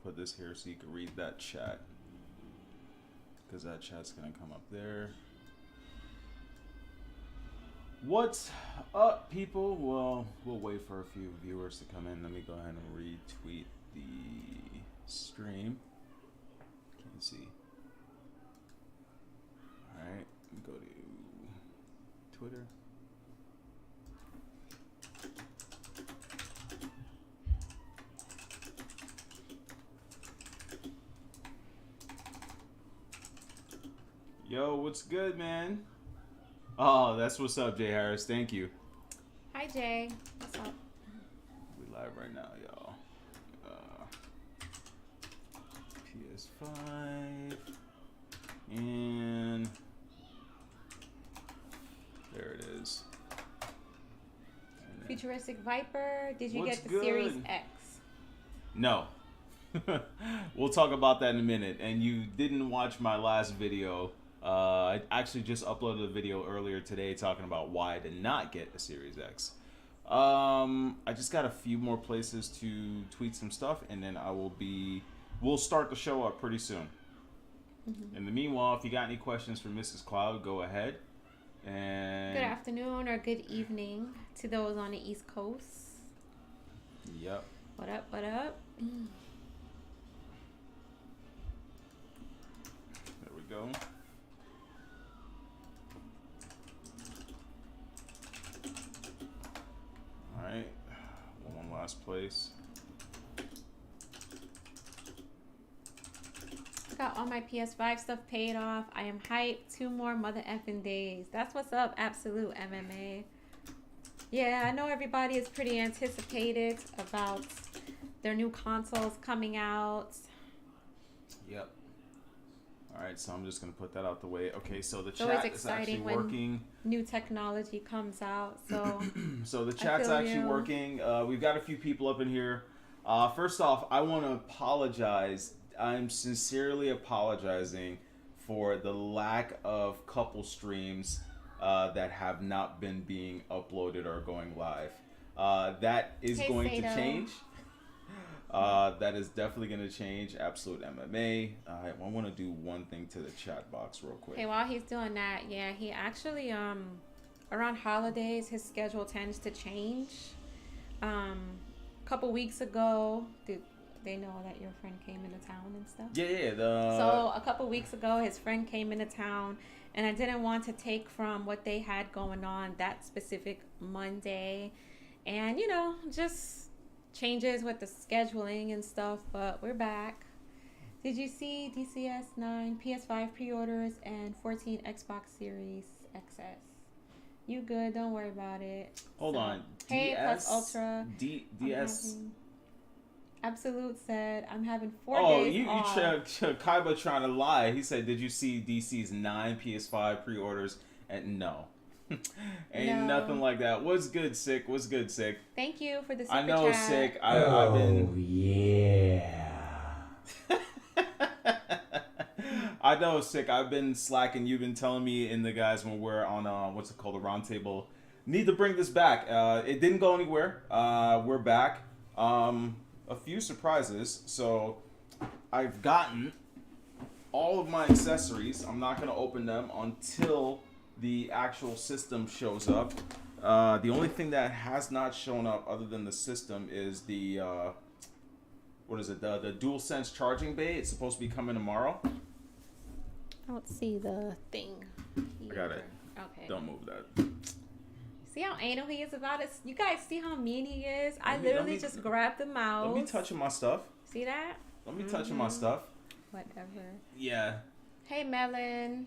put this here so you can read that chat. Because that chat's going to come up there. What's up, people? Well, we'll wait for a few viewers to come in. Let me go ahead and retweet the stream. Can you see? Alright, go to Twitter. Yo, what's good, man? Oh, that's what's up, Jay Harris. Thank you. Hi, Jay. What's up? We live right now, y'all. PS5. And there it is. Futuristic Viper. Did you What's get the good? Series X? No. We'll talk about that in a minute. And you didn't watch my last video. I actually just uploaded a video earlier today talking about why I did not get a Series X. I just got a few more places to tweet some stuff, and then we'll start the show up pretty soon. In the meanwhile, if you got any questions for Mrs. Cloud, go ahead. And Good afternoon or good evening to those on the East Coast. Yep. What up, what up? There we go. Alright, one last place. Got all my PS5 stuff paid off. I am hyped. 2 more mother effing days. That's what's up, Absolute MMA. Yeah, I know everybody is pretty anticipated about their new consoles coming out. Yep. Alright, so I'm just going to put that out the way. Okay, so the It's always chat is actually exciting when working. new technology comes out. So, So the chat's feel actually you. working. We've got a few people up in here. First off, I want to apologize. I'm sincerely apologizing for the lack of couple streams that have not been being uploaded or going live. That is Hey, going Sato. to change. That is definitely going to change. Absolute MMA. I want to do one thing to the chat box real quick. okay, while he's doing that, yeah, he actually, around holidays, his schedule tends to change. A couple weeks ago, they know that your friend came into town and stuff? Yeah. So a couple weeks ago, his friend came into town, and I didn't want to take from what they had going on that specific Monday. And, just changes with the scheduling and stuff, but we're back. Did you see DCS 9 PS5 pre-orders and 14 Xbox Series XS? You good, don't worry about it. Hold on. Hey, DS? plus Ultra. DS? Absolute said, I'm having 4 Oh, days you off. Kaiba trying to lie. He said, did you see DC's 9 PS5 pre-orders? And no. Ain't No. nothing like that. What's good, Sick? What's good, Sick? Thank you for the super I know, chat. Sick. I've been... yeah. I know, Sick. I've been slacking. You've been telling me and the guys when we're on, what's it called, a roundtable. Need to bring this back. It didn't go anywhere. We're back. A few surprises. So I've gotten all of my accessories. I'm not going to open them until the actual system shows up. The only thing that has not shown up other than the system is the what is it, the DualSense charging bay. It's supposed to be coming tomorrow. I don't see the thing. I got it. Okay. Don't move that. See how anal he is about it? You guys see how mean he is? I Let literally me- just grabbed the mouse. Let me touching my stuff. See that? Let me touching my stuff. Whatever. Yeah. Hey, Melon.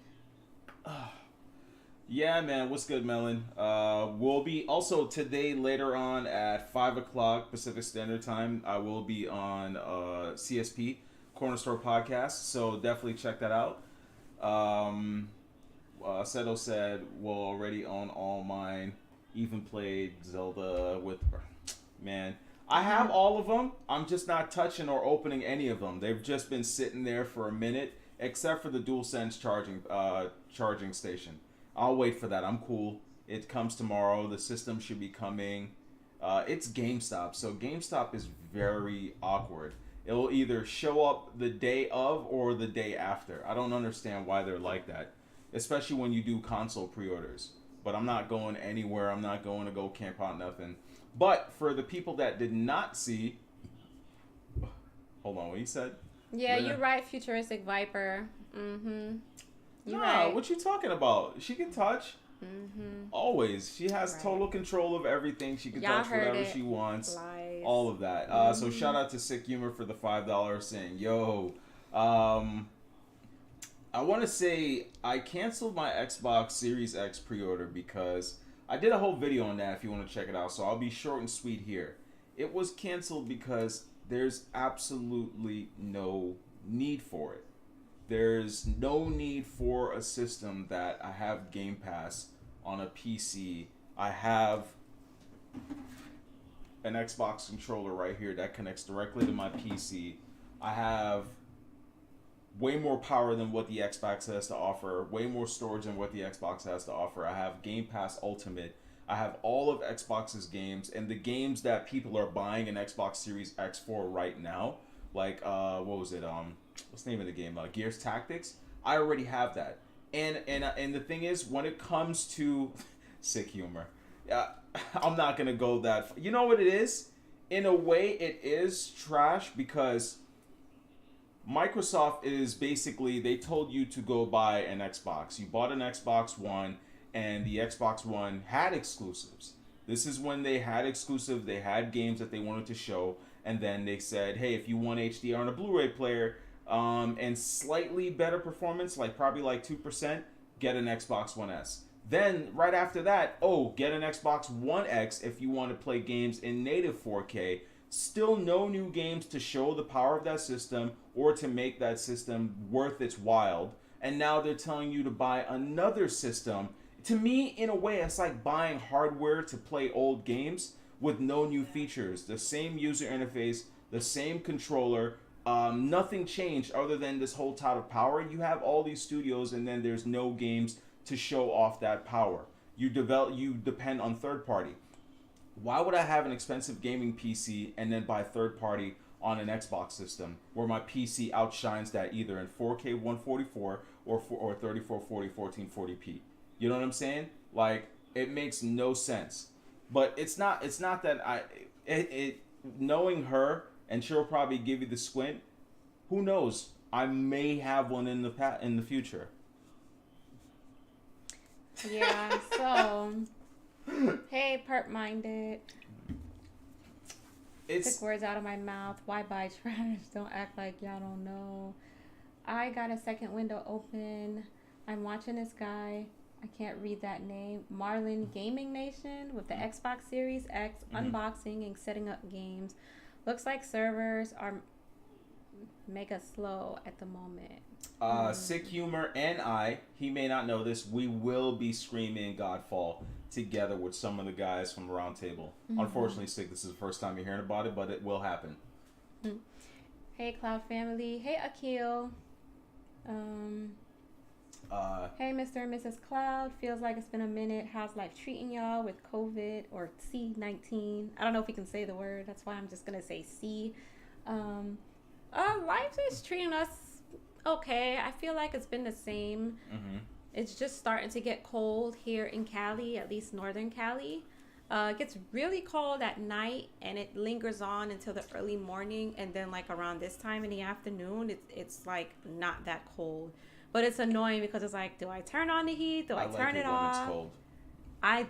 Yeah, man. What's good, Melon? We'll be also today later on at 5 o'clock Pacific Standard Time. I will be on CSP Corner Store Podcast, so definitely check that out. Seto said we'll already own all mine. Even played Zelda with man. I have all of them. I'm just not touching or opening any of them. They've just been sitting there for a minute, except for the DualSense charging station. I'll wait for that. I'm cool. It comes tomorrow. The system should be coming. It's GameStop, so GameStop is very awkward. It will either show up the day of or the day after. I don't understand why they're like that, especially when you do console pre-orders. But I'm not going anywhere. I'm not going to go camp out nothing. But for the people that did not see, hold on, what you said? Yeah, you're right, Futuristic Viper. Mm-hmm. You're Nah, right. what you talking about? She can touch. Mm-hmm. Always. She has Right. total control of everything. She can Y'all touch heard whatever it. she wants. Lies. All of that. So shout out to Sick Humor for the $5 saying, yo, I want to say I canceled my Xbox Series X pre-order because I did a whole video on that if you want to check it out. So I'll be short and sweet here. It was canceled because there's absolutely no need for it. There's no need for a system that I have Game Pass on a PC. I have an Xbox controller right here that connects directly to my PC. I have way more power than what the Xbox has to offer, way more storage than what the Xbox has to offer. I have Game Pass Ultimate. I have all of Xbox's games, and the games that people are buying an Xbox Series X for right now, like what was it? What's the name of the game? Gears Tactics. I already have that. And the thing is, when it comes to Sick Humor, I'm not gonna go that. You know what it is? In a way, it is trash because Microsoft is basically, they told you to go buy an Xbox. You bought an Xbox One, and the Xbox One had exclusives. This is when they had exclusive. They had games that they wanted to show, and then they said, hey, if you want HDR on a Blu-ray player and slightly better performance, like probably like 2%, get an Xbox One S. Then right after that, get an Xbox One X if you want to play games in native 4K. Still no new games to show the power of that system or to make that system worth its while. And now they're telling you to buy another system. To me, in a way, it's like buying hardware to play old games with no new features. The same user interface, the same controller, nothing changed other than this whole type of power. You have all these studios and then there's no games to show off that power. You depend on third party. Why would I have an expensive gaming PC and then buy third party on an Xbox system where my PC outshines that either in 4K 144 or 3440 1440p? You know what I'm saying? Like, it makes no sense. But it's not that knowing her, and she'll probably give you the squint. Who knows? I may have one in the future. Yeah, so hey, perp-minded. Took words out of my mouth. Why buy trash? Don't act like y'all don't know. I got a second window open. I'm watching this guy. I can't read that name. Marlin Gaming Nation with the Xbox Series X unboxing and setting up games. Looks like servers are mega slow at the moment. Sick Humor and he may not know this, we will be screaming Godfall together with some of the guys from the Roundtable. Unfortunately, Sick, this is the first time you're hearing about it, but it will happen. Hey, Cloud Family. Hey, Akil. Hey, Mr. and Mrs. Cloud. Feels like it's been a minute. How's life treating y'all with COVID or C-19? I don't know if we can say the word. That's why I'm just going to say C. Life is treating us okay. I feel like it's been the same. It's just starting to get cold here in Cali, at least northern Cali. It gets really cold at night and it lingers on until the early morning, and then like around this time in the afternoon it's like not that cold, but it's annoying because it's like, do I turn on the heat? Do I turn it off? When it's cold. I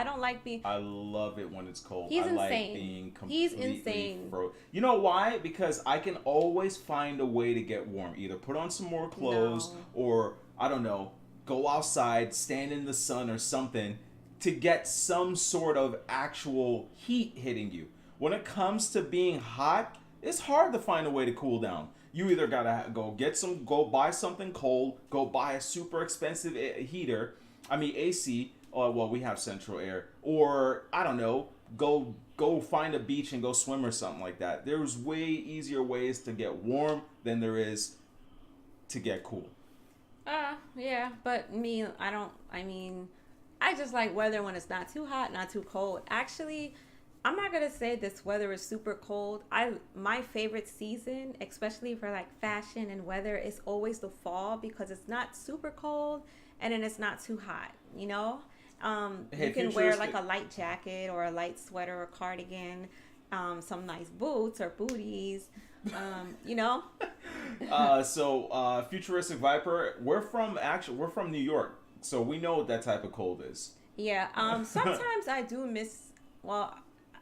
don't like being. I love it when it's cold. He's I insane. like being completely He's insane. You know why? Because I can always find a way to get warm. Either put on some more clothes or, I don't know, go outside, stand in the sun or something to get some sort of actual heat hitting you. When it comes to being hot, it's hard to find a way to cool down. You either gotta go buy something cold, go buy a super expensive AC. Oh, well, we have central air. Or, I don't know, go find a beach and go swim or something like that. There's way easier ways to get warm than there is to get cool. Yeah, but I just like weather when it's not too hot, not too cold. Actually, I'm not gonna say this weather is super cold. My favorite season, especially for like fashion and weather, is always the fall because it's not super cold and then it's not too hot. You know, Hey, you can wear futuristic. like a light jacket or a light sweater or cardigan, some nice boots or booties. You know, Futuristic Viper, we're from New York, so we know what that type of cold is. yeah. Sometimes I do miss. Well,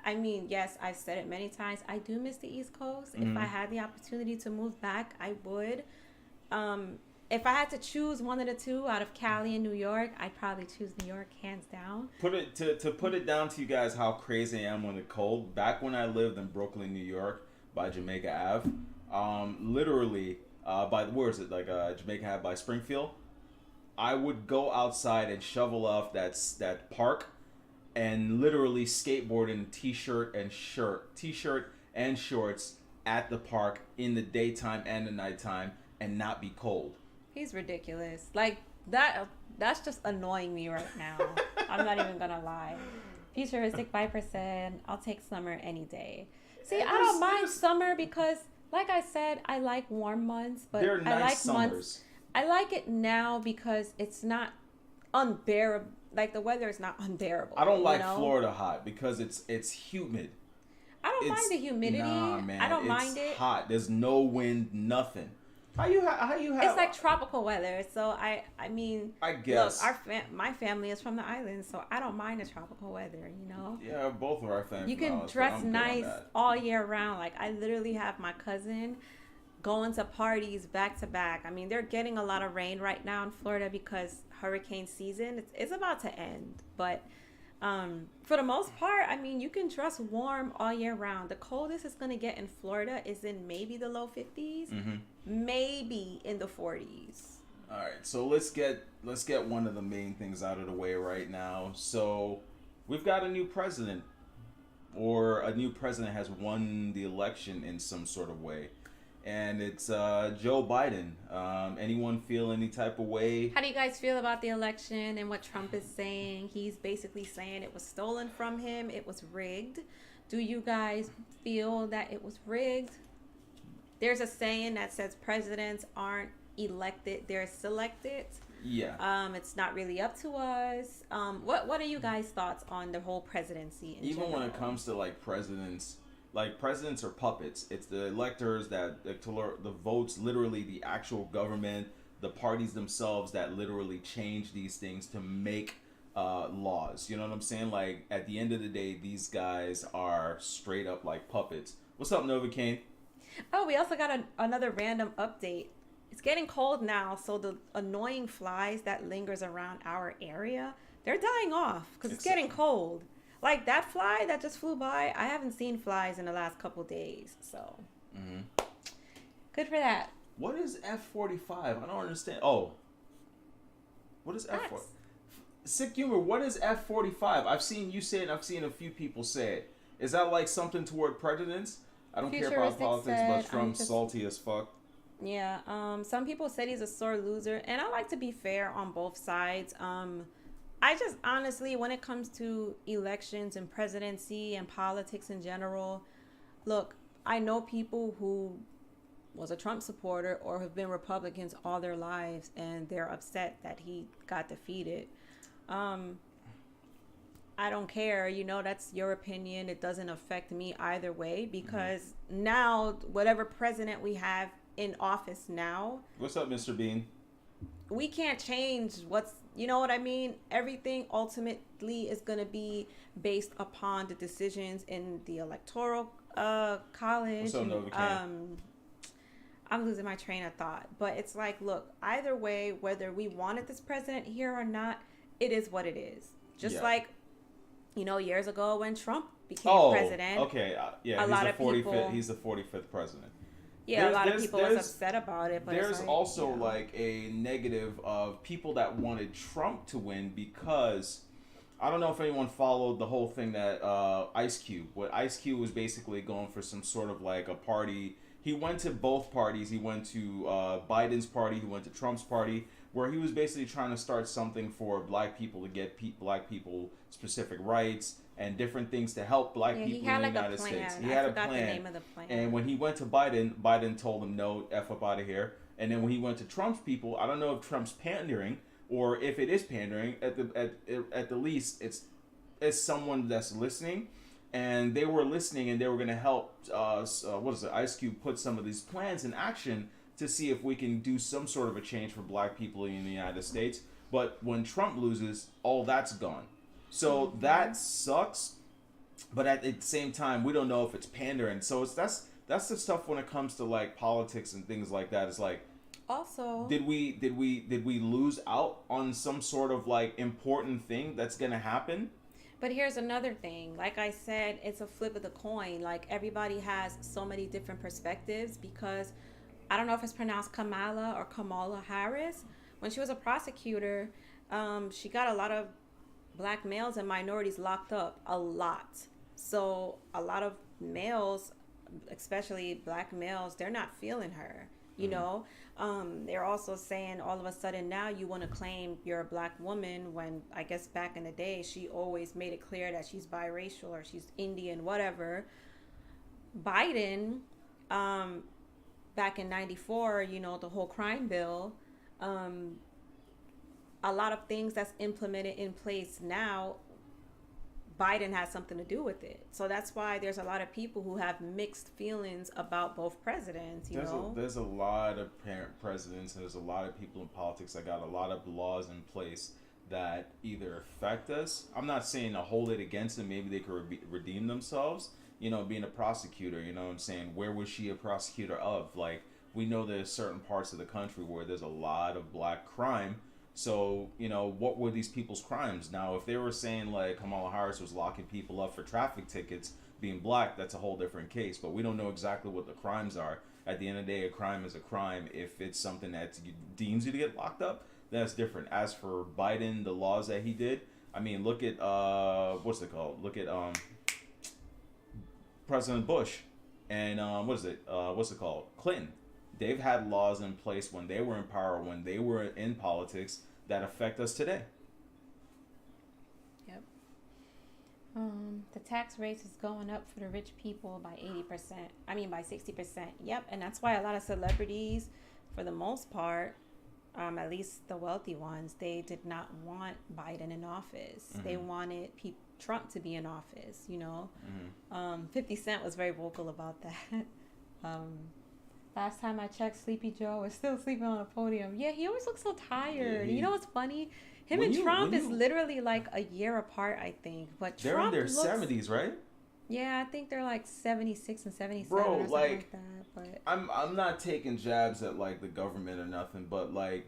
I mean, yes, I've said it many times. I do miss the East Coast. If I had the opportunity to move back, I would. If I had to choose one of the two out of Cali and New York, I'd probably choose New York hands down. Put it to put it down to you guys how crazy I am when it's cold. Back when I lived in Brooklyn, New York, by Jamaica Ave, literally by where is it like Jamaica Ave by Springfield, I would go outside and shovel off that park and literally skateboard in t-shirt and shorts at the park in the daytime and the nighttime and not be cold. He's ridiculous. Like that. That's just annoying me right now. I'm not even gonna lie. Futuristic Viper said, "I'll take summer any day." See, I don't mind summer because, like I said, I like warm months, but They're I nice like summers. months. I like it now because it's not unbearable. Like the weather is not unbearable. I don't like you know? Florida hot because it's humid. I don't It's mind the humidity. Nah, man. I don't it's mind it. hot. There's no wind, nothing. How you have? It's like tropical weather. So I mean, I guess. look, my family is from the islands, so I don't mind the tropical weather. You know. Yeah, both of our families. You can dress nice all year round. Like I literally have my cousin going to parties back to back. I mean, they're getting a lot of rain right now in Florida because hurricane season it's about to end. But for the most part, I mean, you can dress warm all year round. The coldest it's going to get in Florida is in maybe the low 50s, maybe in the 40s. All right, so let's get one of the main things out of the way right now. So we've got a new president, or a new president has won the election in some sort of way, and it's Joe Biden. Anyone feel any type of way? How do you guys feel about the election and what Trump is saying? He's basically saying it was stolen from him. It was rigged. Do you guys feel that it was rigged? There's a saying that says presidents aren't elected, they're selected. Yeah. It's not really up to us. What are you guys' thoughts on the whole presidency in Even general? when it comes to like presidents are puppets. It's the electors the votes, literally the actual government, the parties themselves that literally change these things to make laws. You know what I'm saying? Like at the end of the day, these guys are straight up like puppets. What's up, Novocaine? Oh, we also got another random update. It's getting cold now, so the annoying flies that lingers around our area, they're dying off because it's getting cold. Like that fly that just flew by, I haven't seen flies in the last couple days, so good for that. What is F-45? I don't understand. Oh, what is F-45? Sick humor. What is F-45? I've seen you say it. I've seen a few people say it. Is that like something toward presidents? I don't care about Futuristic politics, said, but Trump's salty as fuck. Yeah, some people said he's a sore loser, and I like to be fair on both sides. I just honestly, when it comes to elections and presidency and politics in general, look, I know people who was a Trump supporter or have been Republicans all their lives, and they're upset that he got defeated. I don't care, that's your opinion. It doesn't affect me either way because now, whatever president we have in office now, What's up, Mr. Bean? we can't change you know what I mean? Everything ultimately is going to be based upon the decisions in the electoral college. What's up, Novocaine? I'm losing my train of thought. But it's like, look, either way, whether we wanted this president here or not, it is what it is. Just like, years ago when Trump became president. Okay. Yeah, he's the 45th president. Yeah, a lot of people was upset about it. But there's also like a negative of people that wanted Trump to win because I don't know if anyone followed the whole thing that Ice Cube was basically going for some sort of like a party. He went to both parties. He went to Biden's party. He went to Trump's party. where he was basically trying to start something for black people to get black people specific rights and different things to help black people in the United States. He had a plan. The name of the plan. And when he went to Biden, Biden told him, no, F up out of here. And then when he went to Trump's people, I don't know if Trump's pandering or if it is pandering. At the least, it's someone that's listening. And they were listening, and they were going to help, Ice Cube put some of these plans in action to see if we can do some sort of a change for black people in the United States. But when Trump loses, all that's gone. So that sucks. But at the same time, we don't know if it's pandering. So that's the stuff when it comes to like politics and things like that. It's like, also, did we lose out on some sort of like important thing that's going to happen? But here's another thing. Like I said, it's a flip of the coin. Like, everybody has so many different perspectives because I don't know if it's pronounced Kamala or Kamala Harris. When she was a prosecutor, she got a lot of black males and minorities locked up. A lot. So a lot of males, especially black males, they're not feeling her. You know, they're also saying all of a sudden now you want to claim you're a black woman when I guess back in the day she always made it clear that she's biracial or she's Indian, whatever. Biden, back in '94, you know, the whole crime bill, a lot of things that's implemented in place now, Biden has something to do with it. So that's why there's a lot of people who have mixed feelings about both presidents, you know? There's a lot of presidents and there's a lot of people in politics that got a lot of laws in place that either affect us. I'm not saying to hold it against them. Maybe they could redeem themselves, you know, being a prosecutor, you know what I'm saying? Where was she a prosecutor of? Like, we know there's certain parts of the country where there's a lot of black crime. So, you know, what were these people's crimes? Now, if they were saying, like, Kamala Harris was locking people up for traffic tickets, being black, that's a whole different case. But we don't know exactly what the crimes are. At the end of the day, a crime is a crime. If it's something that deems you to get locked up, that's different. As for Biden, the laws that he did, I mean, look at, what's it called? Look at President Bush and, what's it called? Clinton. They've had laws in place when they were in power, when they were in politics, that affect us today. Yep. The tax rate is going up for the rich people by 80%. I mean, by 60%. Yep. And that's why a lot of celebrities, for the most part, at least the wealthy ones, they did not want Biden in office. Mm-hmm. They wanted Trump to be in office, you know. Mm-hmm. 50 Cent was very vocal about that. Last time I checked, Sleepy Joe was still sleeping on a podium. Yeah, he always looks so tired. Yeah, you know what's funny? Him and Trump is literally like a year apart, I think. But they're Trump in their 70s, right? Yeah, I think they're like 76 and 77 Bro, or something like that. But I'm not taking jabs at like the government or nothing, but like,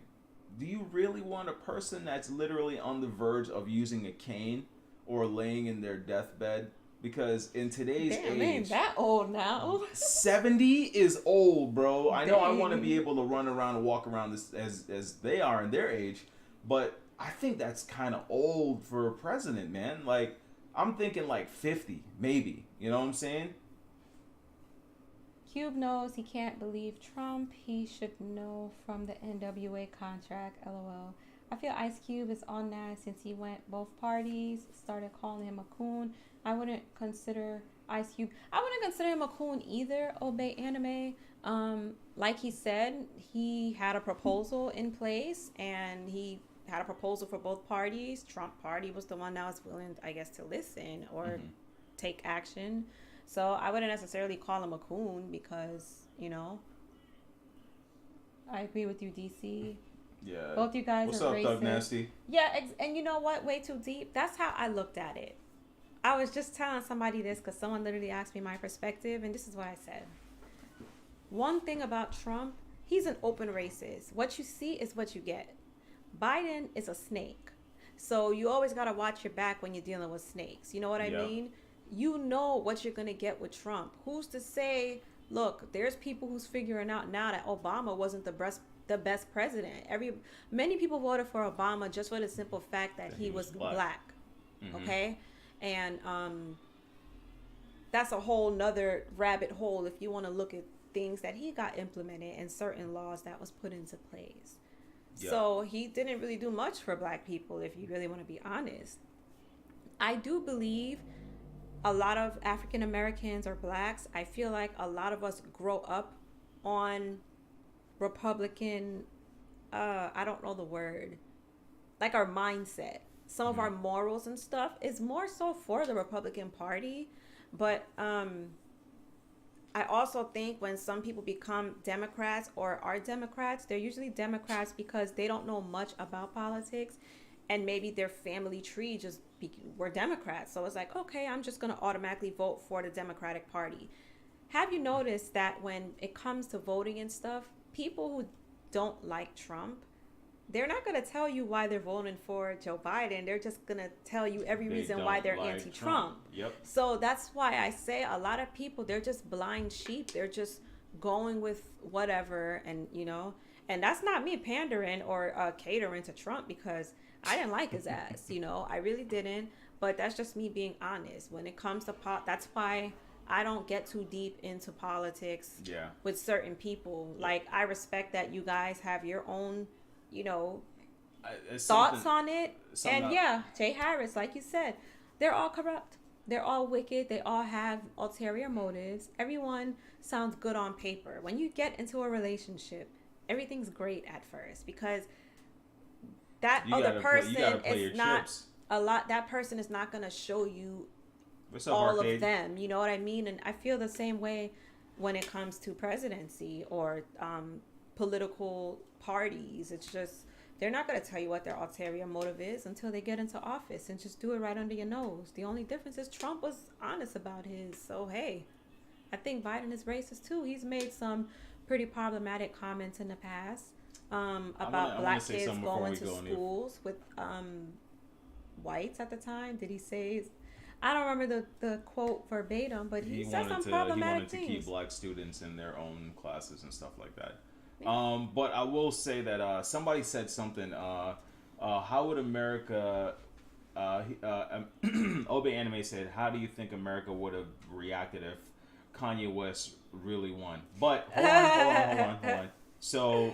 do you really want a person that's literally on the verge of using a cane or laying in their deathbed? Because in today's age, they ain't that old now. 70 is old, bro. I know I want to be able to run around and walk around as they are in their age, but I think that's kind of old for a president, man. Like, I'm thinking like 50, maybe. You know what I'm saying? Cube knows he can't believe Trump. He should know from the NWA contract. LOL. I feel Ice Cube is on that since he went both parties, started calling him a coon. I wouldn't consider Ice Cube. I wouldn't consider him a coon either, Obey Anime. Like he said, he had a proposal in place and he had a proposal for both parties. Trump party was the one that was willing, I guess, to listen or take action. So I wouldn't necessarily call him a coon because, you know, I agree with you, DC. Yeah. Both you guys What's are up, racist. Thug Nasty? Yeah, and you know what? Way too deep. That's how I looked at it. I was just telling somebody this because someone literally asked me my perspective, and this is what I said. One thing about Trump, he's an open racist. What you see is what you get. Biden is a snake. So you always got to watch your back when you're dealing with snakes. You know what I mean? You know what you're going to get with Trump. Who's to say, look, there's people who's figuring out now that Obama wasn't the best president. Many people voted for Obama just for the simple fact that he was black. Mm-hmm. Okay? And that's a whole nother rabbit hole if you want to look at things that he got implemented and certain laws that was put into place. Yeah. So he didn't really do much for black people, if you really want to be honest. I do believe a lot of African Americans or blacks, I feel like a lot of us grow up on Republican, I don't know the word, like our mindset. Some of our morals and stuff is more so for the Republican Party. But I also think when some people become Democrats or are Democrats, they're usually Democrats because they don't know much about politics, and maybe their family tree were Democrats. So it's like, okay, I'm just going to automatically vote for the Democratic Party. Have you noticed that when it comes to voting and stuff, people who don't like Trump, they're not going to tell you why they're voting for Joe Biden. They're just going to tell you every reason why they're like anti-Trump. Yep. So that's why I say a lot of people, they're just blind sheep. They're just going with whatever. And, and that's not me pandering or catering to Trump, because I didn't like his ass. I really didn't. But that's just me being honest. When it comes to that's why I don't get too deep into politics with certain people. Like, I respect that you guys have your own thoughts on it. And Jay Harris, like you said, they're all corrupt. They're all wicked. They all have ulterior motives. Everyone sounds good on paper. When you get into a relationship, everything's great at first, because that other person is not a lot. That person is not going to show you all of them. You know what I mean? And I feel the same way when it comes to presidency or political parties. It's just, they're not going to tell you what their ulterior motive is until they get into office, and just do it right under your nose. The only difference is Trump was honest about his. So, hey, I think Biden is racist too. He's made some pretty problematic comments in the past about black kids going to schools with whites at the time. Did he say... I don't remember the quote verbatim, but he said some problematic things. He wanted to keep black students in their own classes and stuff like that. Yeah. But I will say that somebody said something. How would America... Obey Anime said, how do you think America would have reacted if Kanye West really won? But hold on. So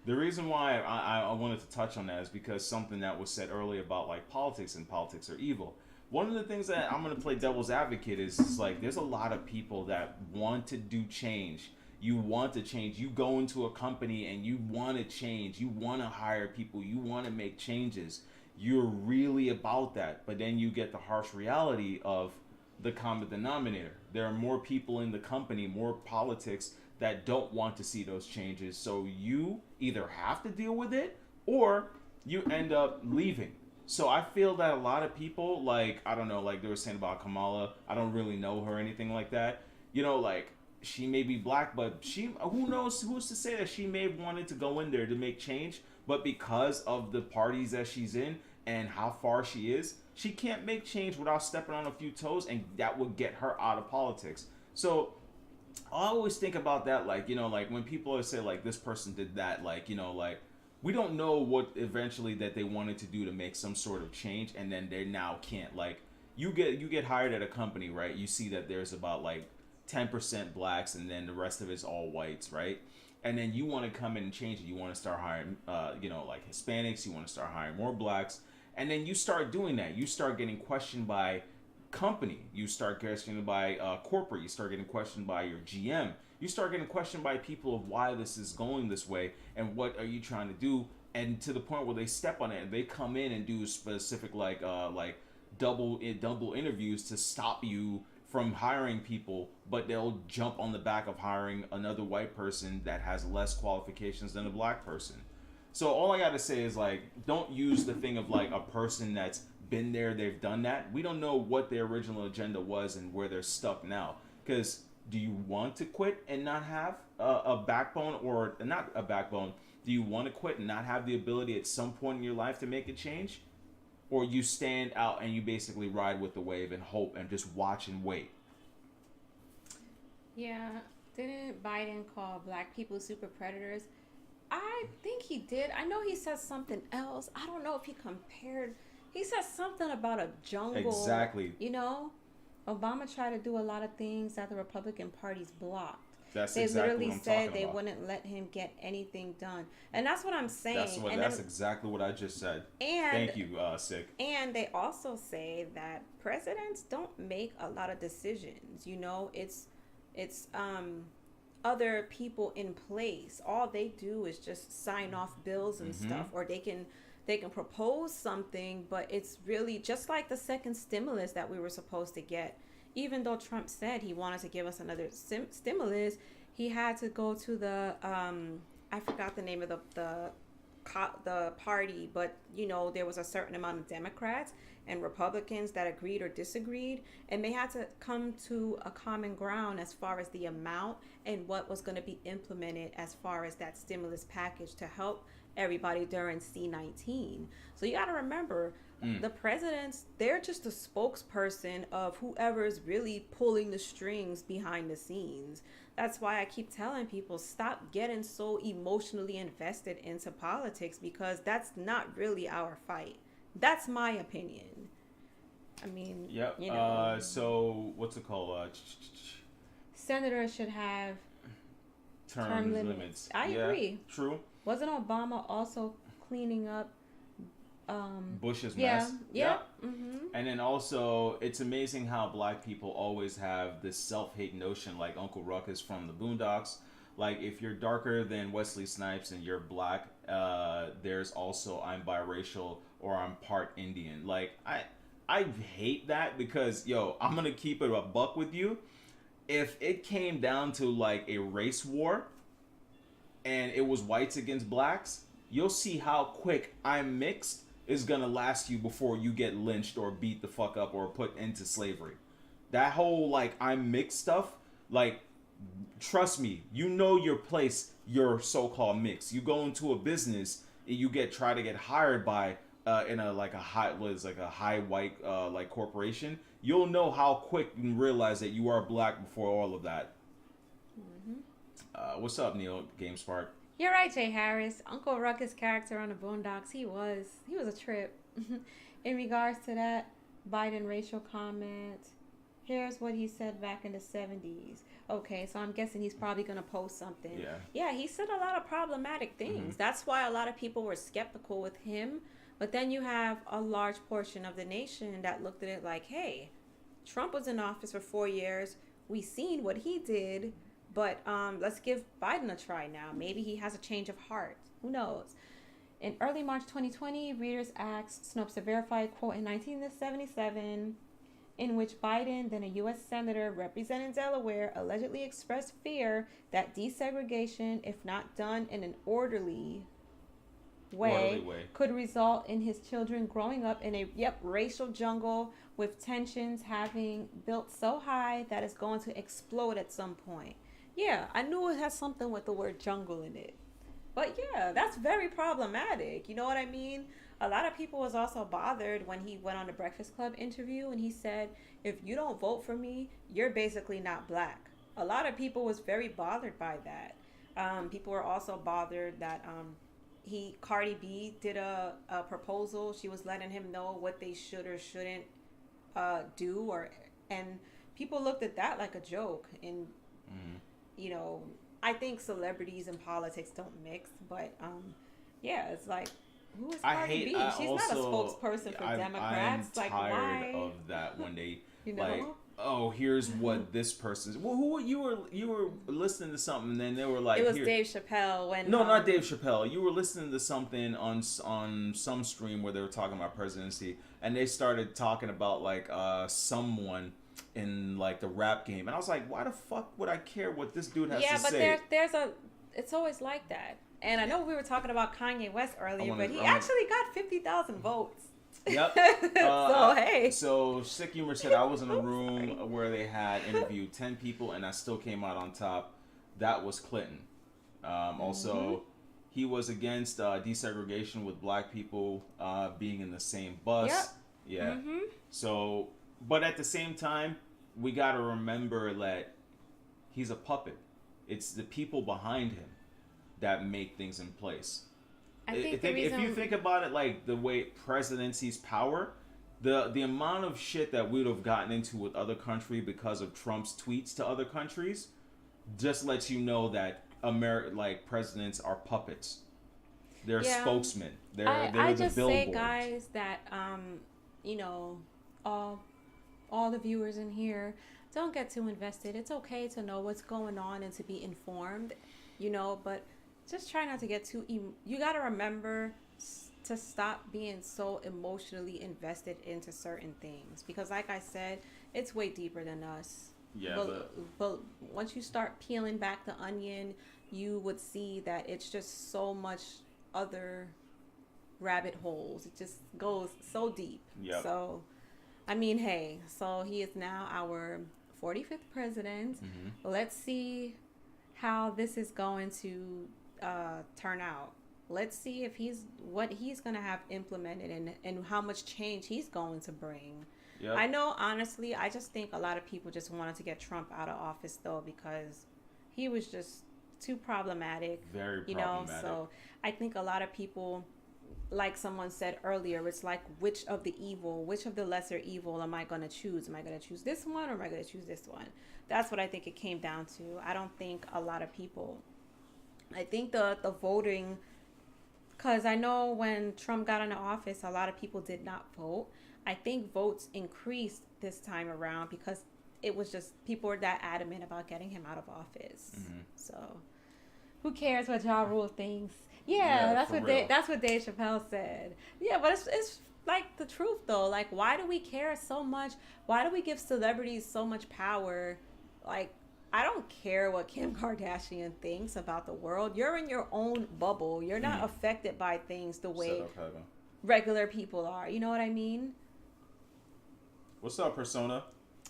the reason why I wanted to touch on that is because something that was said earlier about like politics and politics are evil. One of the things that I'm going to play devil's advocate is like, there's a lot of people that want to do change. You want to change. You go into a company and you want to change. You want to hire people. You want to make changes. You're really about that. But then you get the harsh reality of the common denominator. There are more people in the company, more politics that don't want to see those changes. So you either have to deal with it or you end up leaving. So I feel that a lot of people, like, I don't know, like they were saying about Kamala, I don't really know her or anything like that. Like, she may be black, but who knows, who's to say that she may have wanted to go in there to make change, but because of the parties that she's in and how far she is, she can't make change without stepping on a few toes, and that would get her out of politics. So I always think about that, like, like when people say, like, this person did that, like, like, we don't know what eventually that they wanted to do to make some sort of change, and then they now can't. Like, you get hired at a company, right? You see that there's about like 10% blacks, and then the rest of it's all whites, right? And then you want to come in and change it. You want to start hiring, like Hispanics. You want to start hiring more blacks, and then you start doing that. You start getting questioned by company. You start getting questioned by corporate. You start getting questioned by your GM. You start getting questioned by people of why this is going this way and what are you trying to do, and to the point where they step on it and they come in and do specific like double interviews to stop you from hiring people, but they'll jump on the back of hiring another white person that has less qualifications than a black person. So all I gotta say is, like, don't use the thing of like a person that's been there, they've done that. We don't know what their original agenda was and where they're stuck now. Because do you want to quit and not have a backbone, or not a backbone? Do you want to quit and not have the ability at some point in your life to make a change? Or you stand out and you basically ride with the wave and hope and just watch and wait? Yeah, didn't Biden call black people super predators? I think he did. I know he said something else. I don't know if he compared. He said something about a jungle. Exactly. Obama tried to do a lot of things that the Republican Party's blocked. That's They exactly literally what I'm said talking they about. wouldn't let him get anything done, and that's what I'm saying. That's exactly what I just said. And Thank you, Sick. and they also say that presidents don't make a lot of decisions. You know, it's other people in place. All they do is just sign off bills and stuff, or they can propose something, but it's really just like the second stimulus that we were supposed to get. Even though Trump said he wanted to give us another stimulus, he had to go to the I forgot the name of the party, but you know, there was a certain amount of Democrats and Republicans that agreed or disagreed, and they had to come to a common ground as far as the amount and what was going to be implemented as far as that stimulus package to help everybody during C-19. So you got to remember, the presidents, they're just a spokesperson of whoever is really pulling the strings behind the scenes. That's why I keep telling people, stop getting so emotionally invested into politics, because that's not really our fight. That's my opinion. I mean, Yep. you know, So what's it called? senators should have Term limits. I agree. True. Wasn't Obama also cleaning up Bush's mess? Yeah. And then also, it's amazing how black people always have this self-hate notion, like Uncle Ruckus from the Boondocks. Like, if you're darker than Wesley Snipes and you're black, there's also I'm biracial or I'm part Indian. Like, I hate that because, yo, I'm gonna keep it a buck with you. If it came down to like a race war and it was whites against blacks, you'll see how quick I'm mixed is gonna last you before you get lynched or beat the fuck up or put into slavery. That whole like I'm mixed stuff, like, trust me, you know your place, your so-called mix. You go into a business, you try to get hired by in a like a high white like corporation. You'll know how quick you can realize that you are black before all of that. What's up, Neil GameSpark? You're right, Jay Harris. Uncle Ruckus' character on the Boondocks, he was a trip. In regards to that Biden racial comment, here's what he said back in the 70s. Okay, so I'm guessing he's probably going to post something. Yeah, he said a lot of problematic things. That's why a lot of people were skeptical with him. But then you have a large portion of the nation that looked at it like, hey, Trump was in office for 4 years. We seen what he did. But let's give Biden a try now. Maybe he has a change of heart. Who knows? In early March 2020, readers asked Snopes to verify a quote in 1977 in which Biden, then a U.S. Senator representing Delaware, allegedly expressed fear that desegregation, if not done in an orderly way, could result in his children growing up in a racial jungle with tensions having built so high that it's going to explode at some point. Yeah, I knew it has something with the word jungle in it. But yeah, that's very problematic. You know what I mean? A lot of people was also bothered when he went on the Breakfast Club interview and he said, if you don't vote for me, you're basically not black. A lot of people was very bothered by that. People were also bothered that Cardi B did a proposal. She was letting him know what they should or shouldn't do, and people looked at that like a joke. And you know, I think celebrities and politics don't mix, but yeah, it's like, who is Cardi B? She's not a spokesperson for Democrats. I'm like, tired why? of that when they You know? like, oh, here's what this person's. Well, who you were listening to something, and then they were like, it was Dave Chappelle when. No, not Dave Chappelle. You were listening to something on some stream where they were talking about presidency, and they started talking about like someone in like the rap game, and I was like, why the fuck would I care what this dude has to say? Yeah, but it's always like that. And I know we were talking about Kanye West earlier, but he actually got 50,000 votes. Yep. Hey. So Sick Humor said I was in a room where they had interviewed 10 people, and I still came out on top. That was Clinton. Also, he was against desegregation with black people being in the same bus. Yep. Yeah. So, but at the same time, we got to remember that he's a puppet. It's the people behind him that make things in place. I think if you think about it, like the way president sees power, the amount of shit that we would have gotten into with other countries because of Trump's tweets to other countries, just lets you know that like presidents are puppets. They're Yeah. spokesmen. They're I the just billboards. say, guys, that you know, all the viewers in here, don't get too invested. It's okay to know what's going on and to be informed, but just try not to get too. You got to remember to stop being so emotionally invested into certain things because, like I said, it's way deeper than us. Yeah, But once you start peeling back the onion, you would see that it's just so much other rabbit holes. It just goes so deep. Yep. So, I mean, hey, so he is now our 45th president. Mm-hmm. Let's see how this is going to turn out. Let's see if what he's going to have implemented and how much change he's going to bring. Yep. I know, honestly, I just think a lot of people just wanted to get Trump out of office, though, because he was just too problematic. Very problematic. So I think a lot of people, like someone said earlier, it's like, which of the lesser evil am I going to choose? Am I going to choose this one or am I going to choose this one? That's what I think it came down to. I don't think a lot of people, I think the voting, because I know when Trump got into office, a lot of people did not vote. I think votes increased this time around because it was just people were that adamant about getting him out of office. Mm-hmm. So who cares what Ja Rule thinks? Yeah, that's what Dave Chappelle said. Yeah, but it's like the truth though. Like, why do we care so much? Why do we give celebrities so much power? Like, I don't care what Kim Kardashian thinks about the world. You're in your own bubble. You're not affected by things the way regular people are. You know what I mean? What's up, Persona?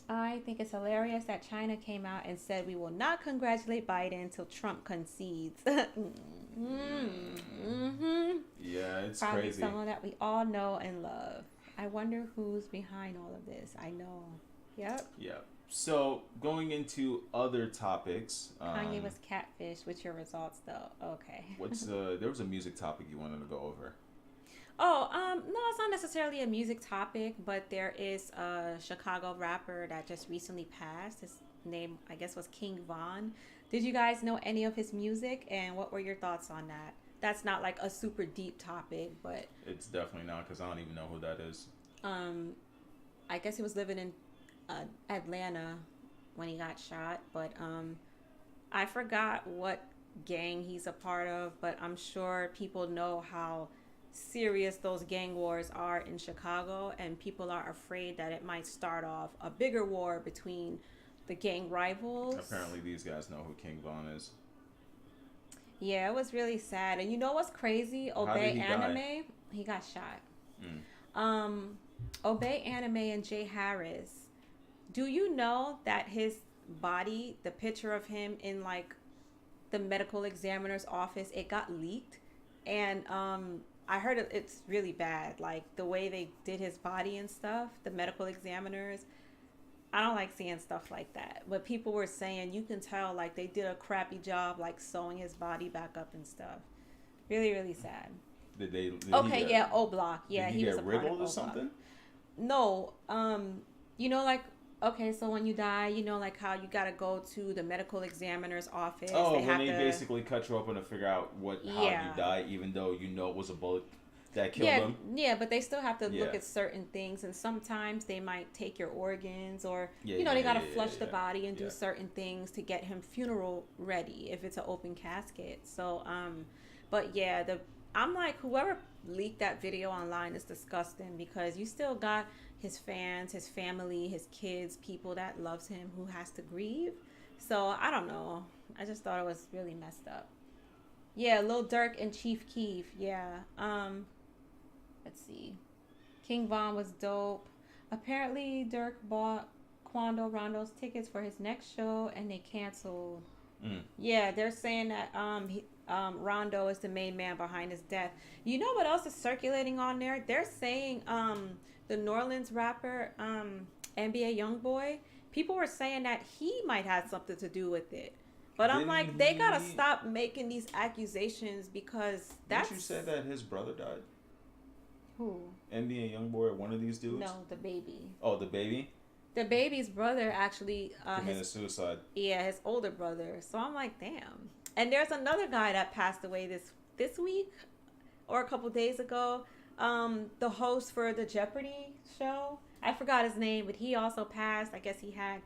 I think it's hilarious that China came out and said we will not congratulate Biden until Trump concedes. Mm-hmm. Yeah, it's probably crazy. Someone that we all know and love. I wonder who's behind all of this. I know. Yep. Yeah. So going into other topics. Kanye was catfish. What's your results though? Okay. There was a music topic you wanted to go over. Oh, no, it's not necessarily a music topic, but there is a Chicago rapper that just recently passed. His name, I guess, was King Von. Did you guys know any of his music, and what were your thoughts on that? That's not like a super deep topic, but it's definitely not because I don't even know who that is. I guess he was living in Atlanta when he got shot, but I forgot what gang he's a part of, but I'm sure people know how serious those gang wars are in Chicago, and people are afraid that it might start off a bigger war between the gang rivals. Apparently these guys know who King Von is. Yeah, it was really sad. And you know what's crazy? Obey Anime, he got shot. Obey Anime and Jay Harris. Do you know that his body, the picture of him in like the medical examiner's office, it got leaked, and I heard it's really bad, like the way they did his body and stuff, the medical examiners. I don't like seeing stuff like that. But people were saying you can tell like they did a crappy job like sewing his body back up and stuff. Really, really sad. Did okay, yeah, O Block. Yeah, he was a part of O Block. Or something? No. You know, like, okay, so when you die, you know, like how you gotta go to the medical examiner's office. Oh, when they basically cut you open to figure out how you died, even though you know it was a bullet that killed him. Yeah, but they still have to look at certain things, and sometimes they might take your organs, or they gotta flush the body and do certain things to get him funeral ready if it's an open casket. So, but yeah, I'm like, whoever leaked that video online is disgusting, because you still got his fans, his family, his kids, people that loves him who has to grieve. So I don't know. I just thought it was really messed up. Yeah, Lil Durk and Chief Keef. Yeah. Let's see. King Von was dope. Apparently, Durk bought Quando Rondo's tickets for his next show, and they canceled. Yeah, they're saying that Rondo is the main man behind his death. You know what else is circulating on there? They're saying the New Orleans rapper NBA YoungBoy. People were saying that he might have something to do with it. But I'm like, they gotta stop making these accusations, because that's... Didn't you say that his brother died? Who? NBA YoungBoy or one of these dudes? No, the baby. Oh, the baby? The baby's brother actually, committed suicide. his older brother. So I'm like, damn. And there's another guy that passed away this week or a couple days ago. The host for the Jeopardy show. I forgot his name, but he also passed. I guess he had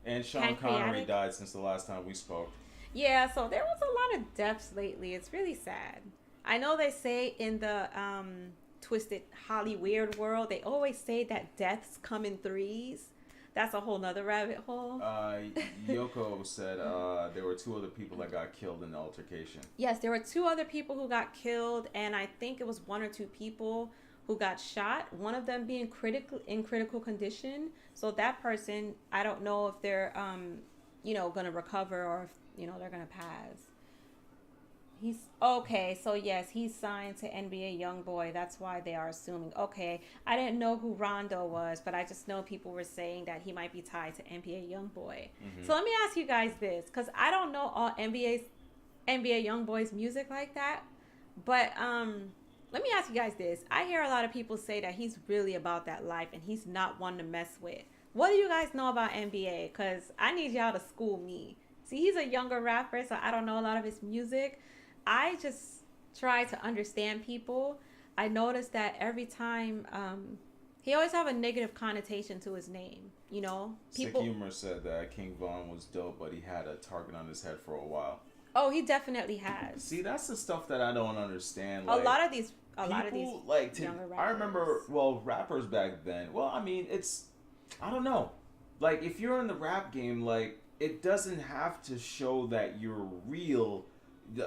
And Sean Connery died since the last time we spoke. Yeah, so there was a lot of deaths lately. It's really sad. I know they say in the Twisted Hollywood world, they always say that deaths come in threes. That's a whole nother rabbit hole. Yoko said there were 2 other people that got killed in the altercation. Yes, there were 2 other people who got killed, and I think it was 1 or 2 people who got shot. One of them being in critical condition. So that person, I don't know if they're going to recover or if they're going to pass. He's okay. So yes, he's signed to NBA YoungBoy. That's why they are assuming. Okay, I didn't know who Rondo was, but I just know people were saying that he might be tied to NBA YoungBoy. Mm-hmm. So let me ask you guys this, because I don't know all NBA YoungBoy's music like that. But let me ask you guys this. I hear a lot of people say that he's really about that life and he's not one to mess with. What do you guys know about NBA? Because I need y'all to school me. See, he's a younger rapper, so I don't know a lot of his music. I just try to understand people. I noticed that every time he always have a negative connotation to his name. People. Sick Humor said that King Von was dope, but he had a target on his head for a while. Oh, he definitely has. See, that's the stuff that I don't understand. Like, a lot of these younger rappers. I remember, rappers back then. Well, I mean, I don't know. Like, if you're in the rap game, like, it doesn't have to show that you're real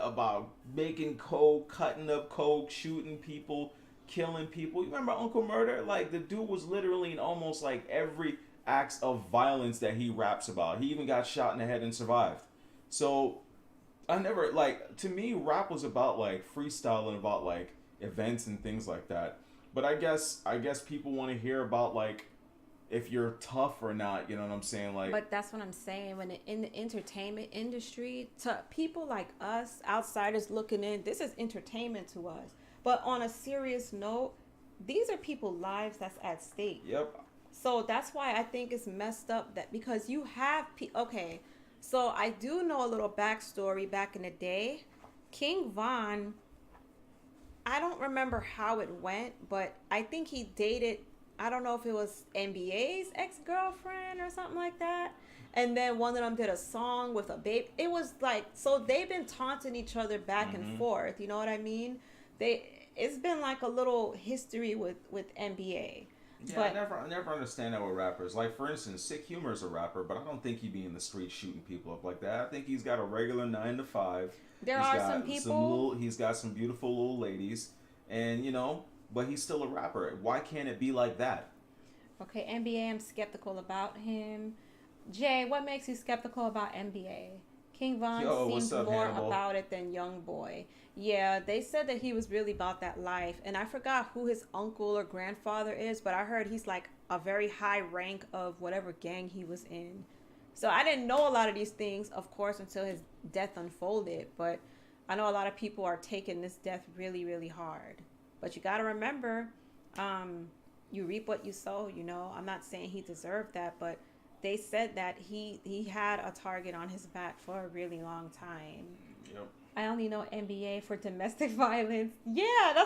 about making coke, cutting up coke, shooting people, killing people. You remember Uncle Murder? Like, the dude was literally in almost like every act of violence that he raps about. He even got shot in the head and survived. So I never, like, to me, rap was about like freestyling, about like events and things like that. But I guess people want to hear about like if you're tough or not, you know what I'm saying? Like, but that's what I'm saying. When in the entertainment industry, to people like us, outsiders looking in, this is entertainment to us. But on a serious note, these are people's lives that's at stake. Yep. So that's why I think it's messed up that because you have okay, so I do know a little backstory back in the day. King Von, I don't remember how it went, but I think he dated, I don't know if it was NBA's ex-girlfriend or something like that. And then one of them did a song with a babe. It was like, so they've been taunting each other back and forth. You know what I mean? It's been like a little history with NBA. Yeah, but I never understand that with rappers. Like, for instance, Sick Humor is a rapper, but I don't think he'd be in the street shooting people up like that. I think he's got a regular 9 to 5. There are some people. He's got some beautiful little ladies, and but he's still a rapper. Why can't it be like that? Okay, NBA, I'm skeptical about him. Jay, what makes you skeptical about NBA? King Von seems more Hannibal? About it than YoungBoy. Yeah, they said that he was really about that life. And I forgot who his uncle or grandfather is, but I heard he's like a very high rank of whatever gang he was in. So I didn't know a lot of these things, of course, until his death unfolded. But I know a lot of people are taking this death really, really hard. But you got to remember, you reap what you sow, I'm not saying he deserved that, but they said that he had a target on his back for a really long time. Yep. I only know NBA for domestic violence. Yeah,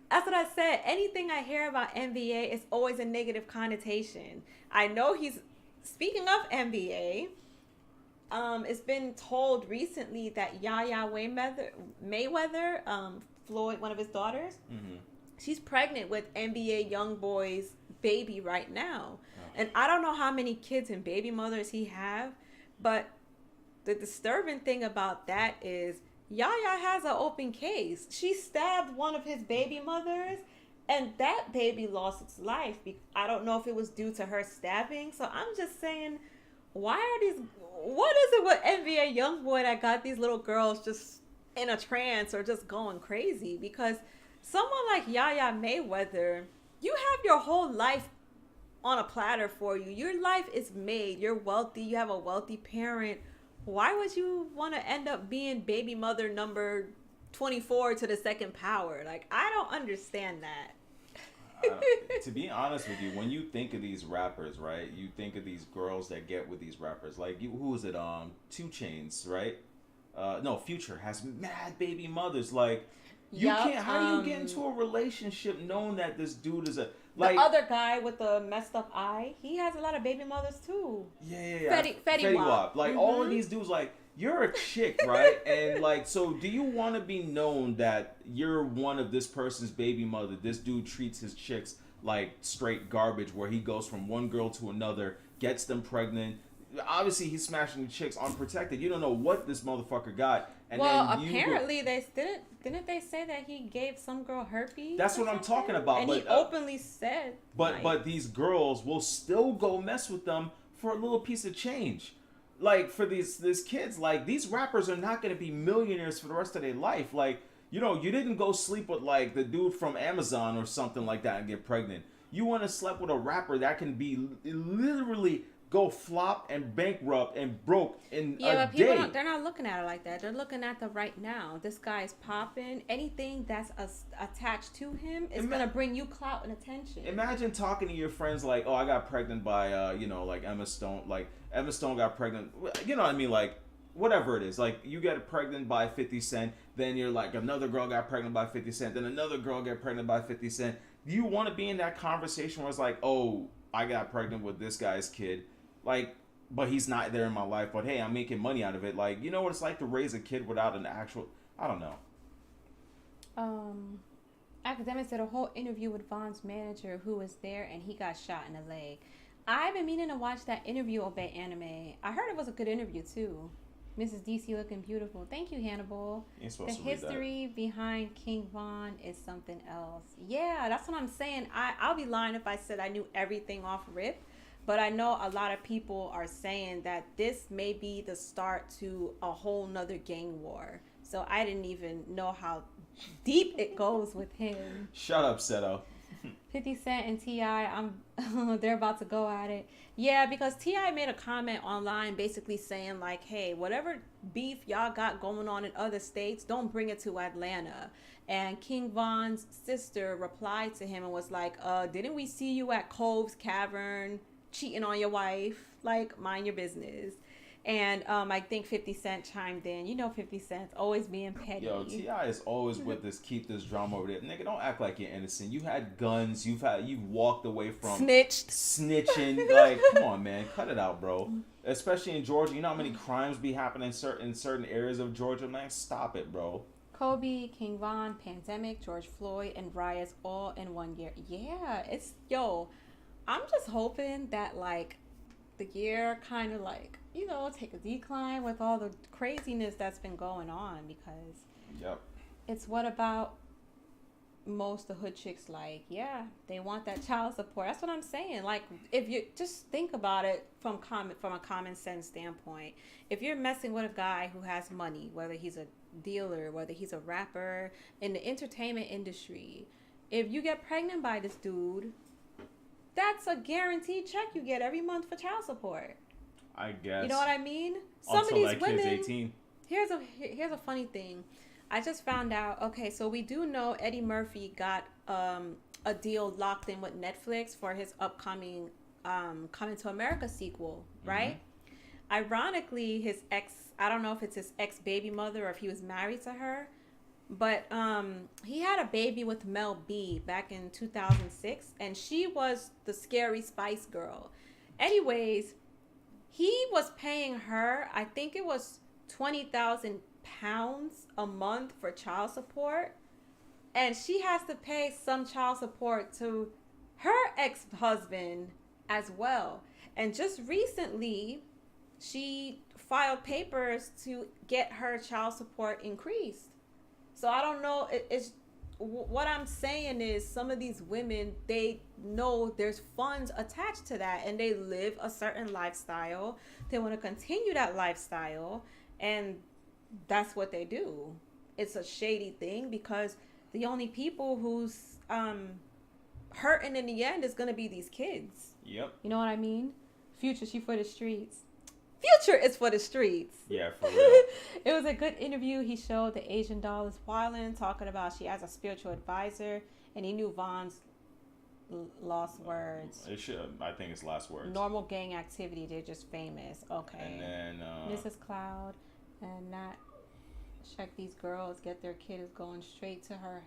that's what I said. Anything I hear about NBA is always a negative connotation. I know speaking of NBA, it's been told recently that Yaya Mayweather, Floyd, one of his daughters, she's pregnant with NBA YoungBoy's baby right now. And I don't know how many kids and baby mothers he have, but the disturbing thing about that is Yaya has an open case. She stabbed one of his baby mothers, and that baby lost its life. I don't know if it was due to her stabbing. So I'm just saying, what is it with NBA YoungBoy that got these little girls just in a trance or just going crazy? Because someone like Yaya Mayweather, you have your whole life on a platter for you. Your life is made. You're wealthy. You have a wealthy parent. Why would you want to end up being baby mother number 24 to the second power? Like, I don't understand that. To be honest with you, when you think of these rappers, right? You think of these girls that get with these rappers. Like, who is it? 2 Chainz, right? No, Future has mad baby mothers. Like, you Yup, can't. How do you get into a relationship knowing that this dude is a the other guy with the messed up eye? He has a lot of baby mothers too. Yeah. Fetty Wap. Like all of these dudes, like you're a chick, right? And like, so do you want to be known that you're one of this person's baby mother? This dude treats his chicks like straight garbage, where he goes from one girl to another, gets them pregnant. Obviously, he's smashing the chicks unprotected. You don't know what this motherfucker got. And well, then apparently they didn't they say that he gave some girl herpes? That's what I'm talking about. And but, he openly said. But these girls will still go mess with them for a little piece of change. Like for these kids, like these rappers are not going to be millionaires for the rest of their life. Like, you know, you didn't go sleep with like the dude from Amazon or something like that and get pregnant. You want to sleep with a rapper that can be literally go flop and bankrupt and broke in a day. Yeah, but people they're not looking at it like that. They're looking at the right now. This guy's popping. Anything that's attached to him is going to bring you clout and attention. Imagine talking to your friends like, oh, I got pregnant by, like Emma Stone. Like, Emma Stone got pregnant. You know what I mean? Like, whatever it is. Like, you get pregnant by 50 Cent. Then you're like, another girl got pregnant by 50 Cent. Then another girl got pregnant by 50 Cent. Do you want to be in that conversation where it's like, oh, I got pregnant with this guy's kid? Like, but he's not there in my life. But hey, I'm making money out of it. Like, you know what it's like to raise a kid without an actual... I don't know. Academics did a whole interview with Von's manager who was there, and he got shot in the leg. I've been meaning to watch that interview about anime. I heard it was a good interview too. Mrs. DC looking beautiful. Thank you, Hannibal. The history behind King Von is something else. Yeah, that's what I'm saying. I'll be lying if I said I knew everything off rip. But I know a lot of people are saying that this may be the start to a whole nother gang war. So I didn't even know how deep it goes with him. Shut up, Seto. 50 Cent and T.I., they're about to go at it. Yeah, because T.I. made a comment online basically saying like, hey, whatever beef y'all got going on in other states, don't bring it to Atlanta. And King Von's sister replied to him and was like, didn't we see you at Cove's Cavern cheating on your wife? Like, mind your business. And I think 50 Cent chimed in. You know 50 Cent's always being petty. Yo, T.I. is always with this keep this drama over there. Nigga, don't act like you're innocent. You had guns. You've walked away from snitching. Like, come on, man. Cut it out, bro. Especially in Georgia. You know how many crimes be happening in certain areas of Georgia? Man, stop it, bro. Kobe, King Von, pandemic, George Floyd, and riots all in 1 year. Yeah, I'm just hoping that, like, the year kind of, like, you know, take a decline with all the craziness that's been going on, because it's what about most the hood chicks like, yeah, they want that child support. That's what I'm saying. Like, if you just think about it from a common sense standpoint, if you're messing with a guy who has money, whether he's a dealer, whether he's a rapper, in the entertainment industry, if you get pregnant by this dude, that's a guaranteed check you get every month for child support. I guess. You know what I mean? Some of these women. Kid's 18. Here's a funny thing. I just found out. Okay, so we do know Eddie Murphy got a deal locked in with Netflix for his upcoming Coming to America sequel, right? Mm-hmm. Ironically, his ex, I don't know if it's his ex baby mother or if he was married to her, but he had a baby with Mel B back in 2006, and she was the scary Spice Girl. Anyways, he was paying her, I think it was £20,000 a month for child support, and she has to pay some child support to her ex-husband as well. And just recently, she filed papers to get her child support increased. So I don't know. It's what I'm saying is some of these women, they know there's funds attached to that, and they live a certain lifestyle. They want to continue that lifestyle, and that's what they do. It's a shady thing, because the only people who's hurting in the end is going to be these kids. Yep. You know what I mean? Future, she for the streets. Future is for the streets. Yeah, for real. It was a good interview. He showed the Asian doll is wildin', talking about she has a spiritual advisor, and he knew Von's lost words. It should. I think it's last words. Normal gang activity. They're just famous. Okay. And then Mrs. Cloud and Nat check these girls get their kid is going straight to her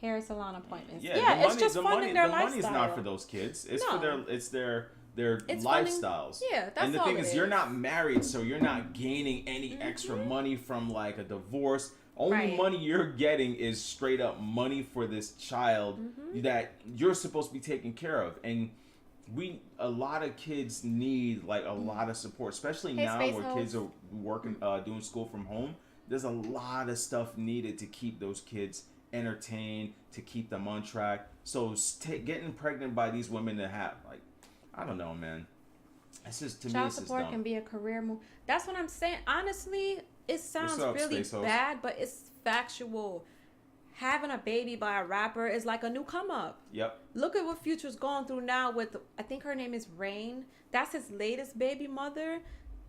hair salon appointments. Yeah, it's just funding their lifestyle. The money's not for those kids. It's for their it's lifestyles. Funding, yeah, that's and the all thing it is, you're not married, so you're not gaining any extra money from like a divorce. Only money you're getting is straight up money for this child that you're supposed to be taking care of. And a lot of kids need like a lot of support, especially now where kids are working, doing school from home. There's a lot of stuff needed to keep those kids entertained, to keep them on track. So getting pregnant by these women that have like, I don't know, man. It's just, to me, child it's just support dumb. can be a career move. That's what I'm saying. Honestly, it sounds really bad, but it's factual. Having a baby by a rapper is like a new come up. Yep. Look at what Future's going through now with, I think her name is Rain. That's his latest baby mother.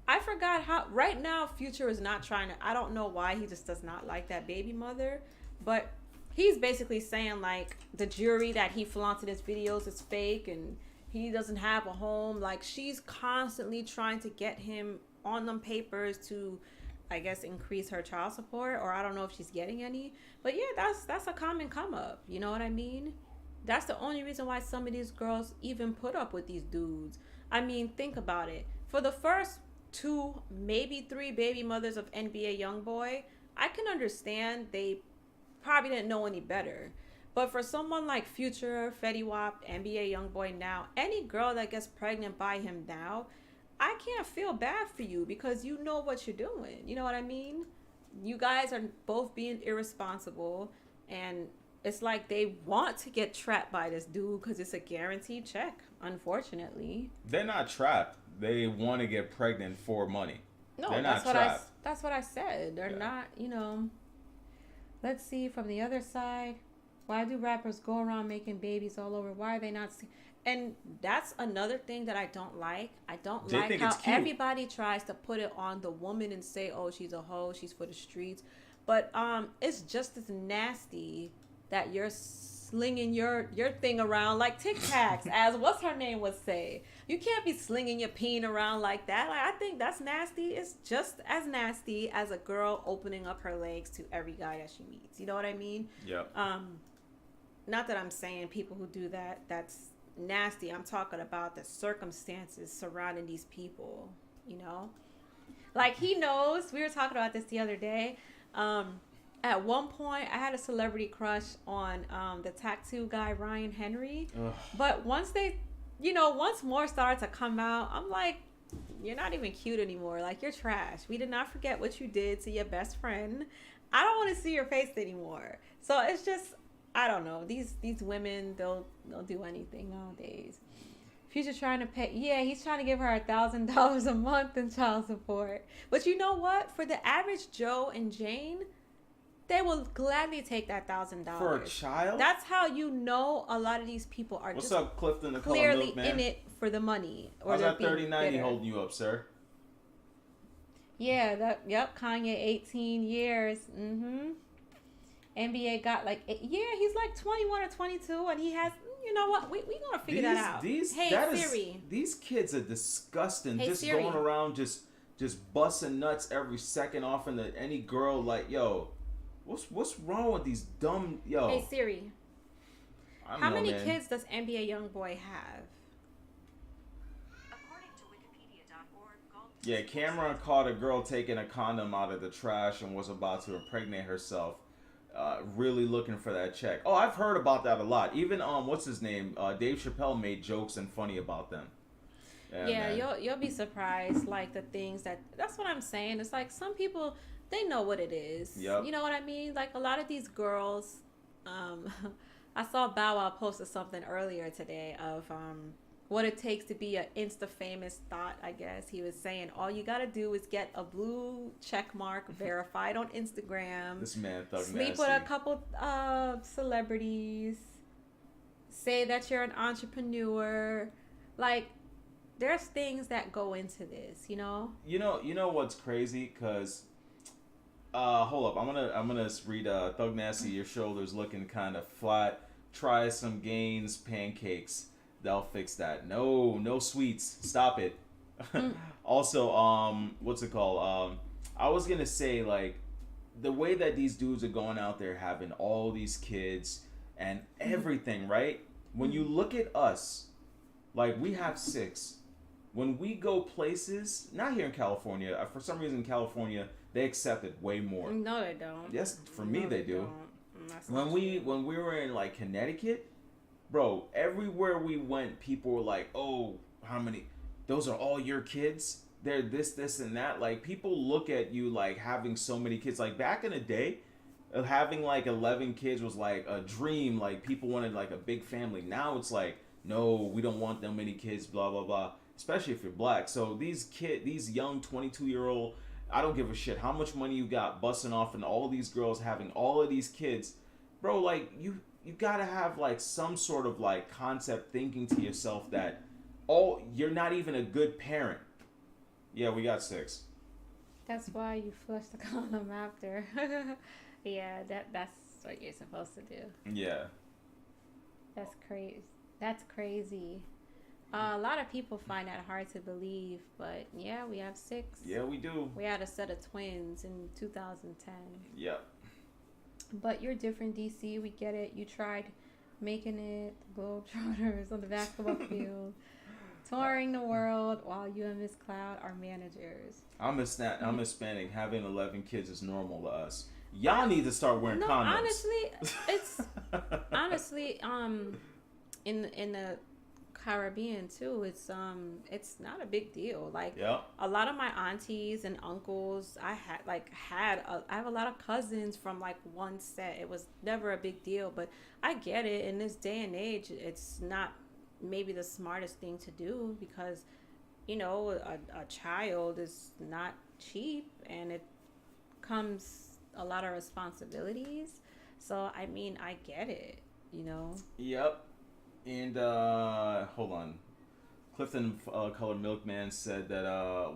I forgot how, right now, Future is not trying to, I don't know why he just does not like that baby mother, but he's basically saying like the jury that he flaunted his videos is fake and he doesn't have a home. Like, she's constantly trying to get him on them papers to, I guess, increase her child support, or I don't know if she's getting any. But yeah, that's a common come up. You know what I mean? That's the only reason why some of these girls even put up with these dudes. I mean, think about it. For the first 2, maybe 3 baby mothers of NBA Youngboy, I can understand they probably didn't know any better. But for someone like Future, Fetty Wap, NBA Youngboy now, any girl that gets pregnant by him now, I can't feel bad for you because you know what you're doing. You know what I mean? You guys are both being irresponsible, and it's like they want to get trapped by this dude because it's a guaranteed check, unfortunately. They're not trapped. They want to get pregnant for money. No, they're that's not trapped. That's what I said. They're not, you know. Let's see from the other side. Why do rappers go around making babies all over? Why are they not? And that's another thing that I don't like. I don't like how everybody tries to put it on the woman and say, oh, she's a hoe, she's for the streets. But it's just as nasty that you're slinging your thing around like Tic Tacs, as what's her name would say. You can't be slinging your peen around like that. Like, I think that's nasty. It's just as nasty as a girl opening up her legs to every guy that she meets. You know what I mean? Yeah. Not that I'm saying people who do that, that's nasty. I'm talking about the circumstances surrounding these people, you know? Like, he knows. We were talking about this the other day. At one point, I had a celebrity crush on the tattoo guy, Ryan Henry. Ugh. But once once more started to come out, I'm like, you're not even cute anymore. Like, you're trash. We did not forget what you did to your best friend. I don't want to see your face anymore. So it's just, I don't know. These women, they'll do anything nowadays. Future trying to pay. Yeah, he's trying to give her $1,000 a month in child support. But you know what? For the average Joe and Jane, they will gladly take that $1,000 for a child. That's how you know a lot of these people are. What's just up, Clifton? The clearly milk, in it for the money. Or how's that 3090 holding you up, sir? Yeah, Kanye 18 years. NBA got like, he's like 21 or 22, and he has, you know what? We gonna figure that out. Siri. These kids are disgusting. Hey, just Siri. Going around just busting nuts every second off into any girl. Like, yo, what's wrong with these dumb, yo? Hey Siri. How many man. kids does NBA Youngboy have? Yeah, Cameron caught a girl taking a condom out of the trash and was about to impregnate herself. Really looking for that check. Oh, I've heard about that a lot. Even what's his name? Dave Chappelle made jokes and funny about them. Yeah, you'll be surprised. Like the things that's what I'm saying. It's like some people, they know what it is. Yep. You know what I mean? Like a lot of these girls. I saw Bow Wow posted something earlier today of what it takes to be an Insta famous thought, I guess. He was saying all you gotta do is get a blue check mark verified on Instagram. This man thug sleep nasty. with a couple celebrities. Say that you're an entrepreneur. Like, there's things that go into this, you know? You know what's crazy? Cause hold up, I'm gonna read Thug Nasty, your shoulders looking kind of flat. try some Gaines pancakes. They'll fix that. No sweets. Stop it. Also, what's it called? I was gonna say, like, the way that these dudes are going out there having all these kids and everything, right? When you look at us, like, we have 6. When we go places, not here in California, for some reason in California, they accept it way more. No, they don't. Yes, for me they do. That's When not we true. were in like Connecticut, bro, everywhere we went, people were like, "Oh, how many? Those are all your kids? They're this, and that." Like, people look at you like having so many kids. Like, back in the day, having like 11 kids was like a dream. Like, people wanted like a big family. Now it's like, no, we don't want that many kids. Blah blah blah. Especially if you're black. So these young 22-year-old, I don't give a shit how much money you got busting off, and all these girls having all of these kids, bro. Like, you gotta have like some sort of like concept thinking to yourself that, oh, you're not even a good parent. Yeah, we got 6. That's why you flush the condom after. Yeah, that's what you're supposed to do. Yeah. That's crazy. That's crazy. A lot of people find that hard to believe, but yeah, we have 6. Yeah, we do. We had a set of twins in 2010. Yep. But you're different, DC. We get it. You tried making it the Globetrotters on the basketball field, touring the world while you and Miss Cloud are managers. I'm Hispanic. Having 11 kids is normal to us. Y'all need to start wearing condoms. Honestly, in the Caribbean too, it's not a big deal. Like, yep. A lot of my aunties and uncles, I have a lot of cousins from like one set. It was never a big deal, but I get it. In this day and age, it's not maybe the smartest thing to do, because a child is not cheap, and it comes a lot of responsibilities. So I mean, I get it. Yep. And hold on, Clifton Colored Milkman said that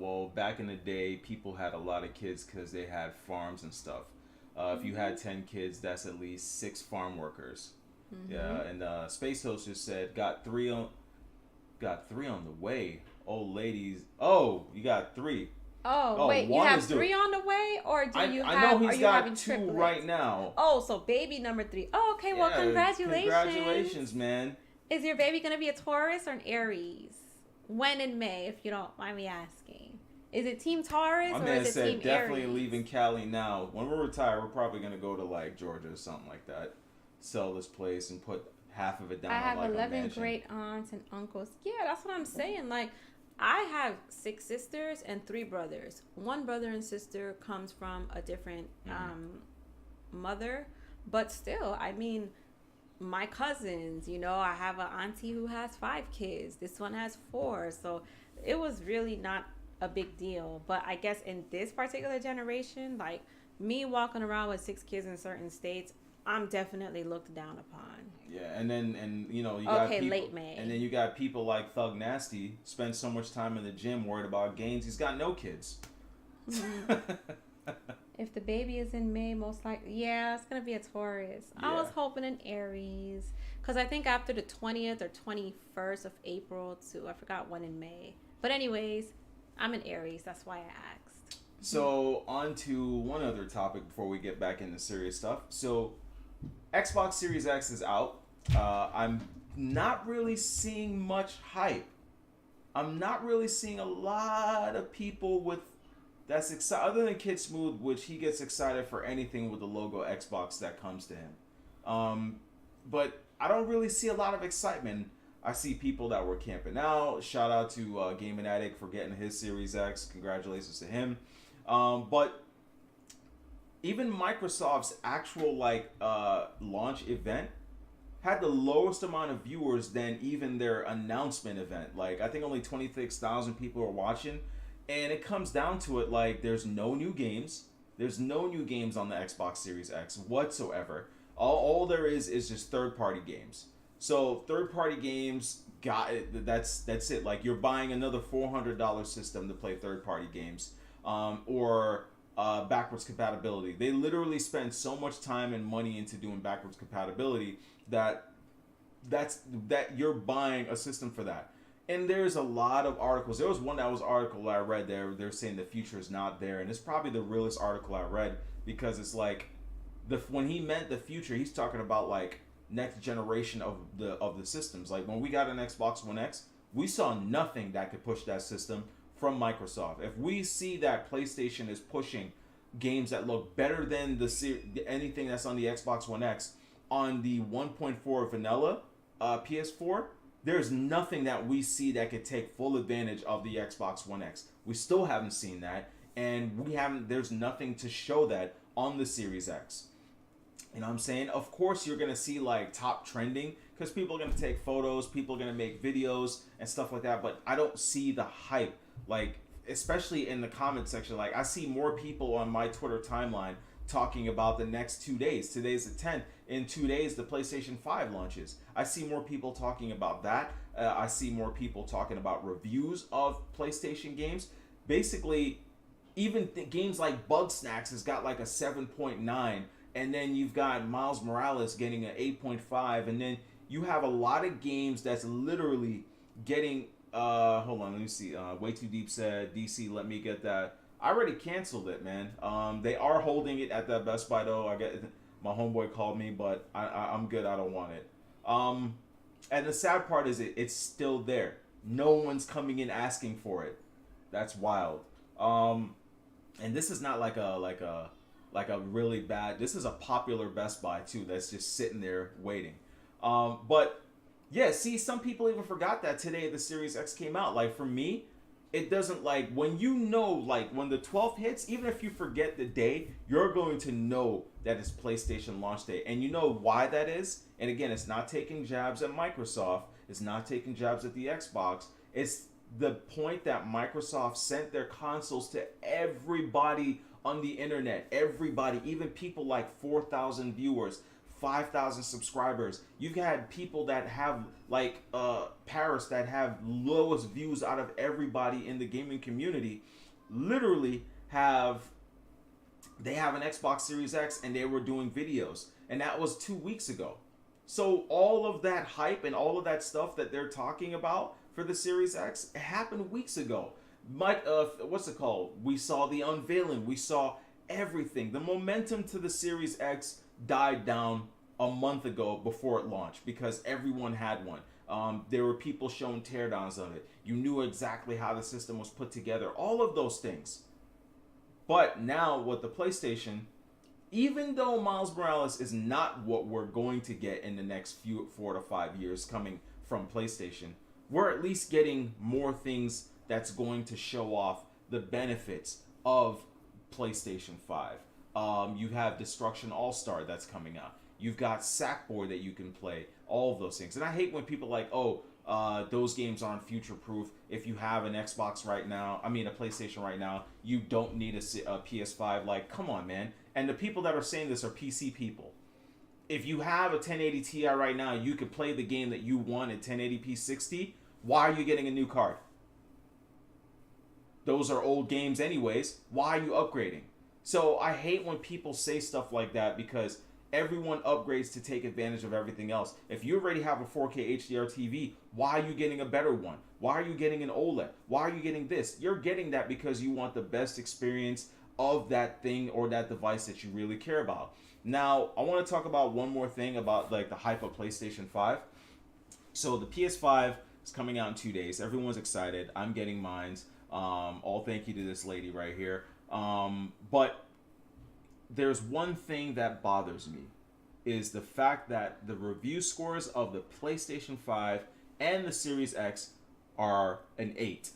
well, back in the day, people had a lot of kids because they had farms and stuff. If you had 10 kids, that's at least 6 farm workers. Mm-hmm. Yeah. And Space Host just said got three on the way. Old ladies. Oh, you got 3. Oh wait, you have 3 on the way, or I know he's got 2 right now. Oh, so baby number 3. Oh, okay. Well, congratulations. Congratulations, man. Is your baby going to be a Taurus or an Aries? When in May, if you don't mind me asking? Is it Team Taurus or is it Team Aries? Definitely leaving Cali now. When we're retired, we're probably going to go to like Georgia or something like that. Sell this place and put half of it down. I have like 11 great aunts and uncles. Yeah, that's what I'm saying. Like, I have 6 sisters and 3 brothers. One brother and sister comes from a different mother, but still, I mean, my cousins, I have an auntie who has 5 kids. This one has 4. So it was really not a big deal. But I guess in this particular generation, like me walking around with 6 kids in certain states, I'm definitely looked down upon. Yeah, and you got people, late May. And then you got people like Thug Nasty spend so much time in the gym worried about gains. He's got no kids. Mm-hmm. If the baby is in May, most likely, yeah, it's gonna be a Taurus. Yeah. I was hoping an Aries, because I think after the 20th or 21st of April to, I forgot when in May. But anyways, I'm an Aries. That's why I asked. So on to one other topic before we get back into serious stuff. So Xbox Series X is out. I'm not really seeing much hype. I'm not really seeing a lot of people that's excited, other than Kid Smooth, which he gets excited for anything with the logo Xbox that comes to him. But I don't really see a lot of excitement. I see people that were camping out. Shout out to Gaming Addict for getting his Series X. Congratulations to him. But even Microsoft's actual launch event had the lowest amount of viewers than even their announcement event. Like, I think only 26,000 people are watching. And it comes down to it, like, there's no new games. There's no new games on the Xbox Series X whatsoever. All there is just third-party games. So third-party games, that's it. Like, you're buying another $400 system to play third-party games, or backwards compatibility. They literally spend so much time and money into doing backwards compatibility that that you're buying a system for that. And there's a lot of articles. There was one article that I read there. They're saying the future is not there, and it's probably the realest article I read, because it's like when he meant the future, he's talking about like next generation of the systems. Like when we got an Xbox One X, we saw nothing that could push that system from Microsoft. If we see that PlayStation is pushing games that look better than anything that's on the Xbox One X on the 1.4 vanilla PS4, there's nothing that we see that could take full advantage of the Xbox One X. We still haven't seen that, and there's nothing to show that on the Series X. You know what I'm saying? Of course, you're going to see like top trending, because people are going to take photos, people are going to make videos and stuff like that, but I don't see the hype, like, especially in the comment section. Like, I see more people on my Twitter timeline talking about the next 2 days. Today's the 10th. In 2 days, the PlayStation 5 launches. I see more people talking about that. I see more people talking about reviews of PlayStation games. Basically, even games like Bugsnax has got like a 7.9, and then you've got Miles Morales getting an 8.5, and then you have a lot of games that's literally getting hold on, let me see. Way Too Deep said, DC, let me get that. I already canceled it, man. They are holding it at that Best Buy though. My homeboy called me, but I'm good. I don't want it. And the sad part is it's still there. No one's coming in asking for it. That's wild. And this is not like a really bad. This is a popular Best Buy too. That's just sitting there waiting. But yeah, see, some people even forgot that today the Series X came out. Like for me, it doesn't, like, when you know, like when the 12th hits, even if you forget the day, you're going to know that it's PlayStation launch day. And you know why that is? And again, it's not taking jabs at Microsoft. It's not taking jabs at the Xbox. It's the point that Microsoft sent their consoles to everybody on the internet. Everybody, even people like 4,000 viewers, 5,000 subscribers. You've had people that have like Paris that have lowest views out of everybody in the gaming community. Literally have an Xbox Series X and they were doing videos, and that was 2 weeks ago. So all of that hype and all of that stuff that they're talking about for the Series X, it happened weeks ago. What's it called? We saw the unveiling. We saw everything. The momentum to the Series X died down a month ago before it launched because everyone had one. There were people showing teardowns of it. You knew exactly how the system was put together. All of those things. But now with the PlayStation, even though Miles Morales is not what we're going to get in the next 4 to 5 years coming from PlayStation, we're at least getting more things that's going to show off the benefits of PlayStation 5. You have Destruction All-Star that's coming out. You've got Sackboy that you can play. All of those things. And I hate when people are like, those games aren't future-proof. If you have an Xbox right now, a PlayStation right now, you don't need a PS5. Like, come on, man. And the people that are saying this are PC people. If you have a 1080 Ti right now, you could play the game that you want at 1080p 60. Why are you getting a new card? Those are old games anyways. Why are you upgrading? So I hate when people say stuff like that because everyone upgrades to take advantage of everything else. If you already have a 4K HDR TV, why are you getting a better one? Why are you getting an OLED? Why are you getting this? You're getting that because you want the best experience of that thing or that device that you really care about. Now, I want to talk about one more thing about like the hype of PlayStation 5. So the PS5 is coming out in 2 days. Everyone's excited. I'm getting mine. All thank you to this lady right here. But there's one thing that bothers me is the fact that the review scores of the PlayStation 5 and the Series X are an 8.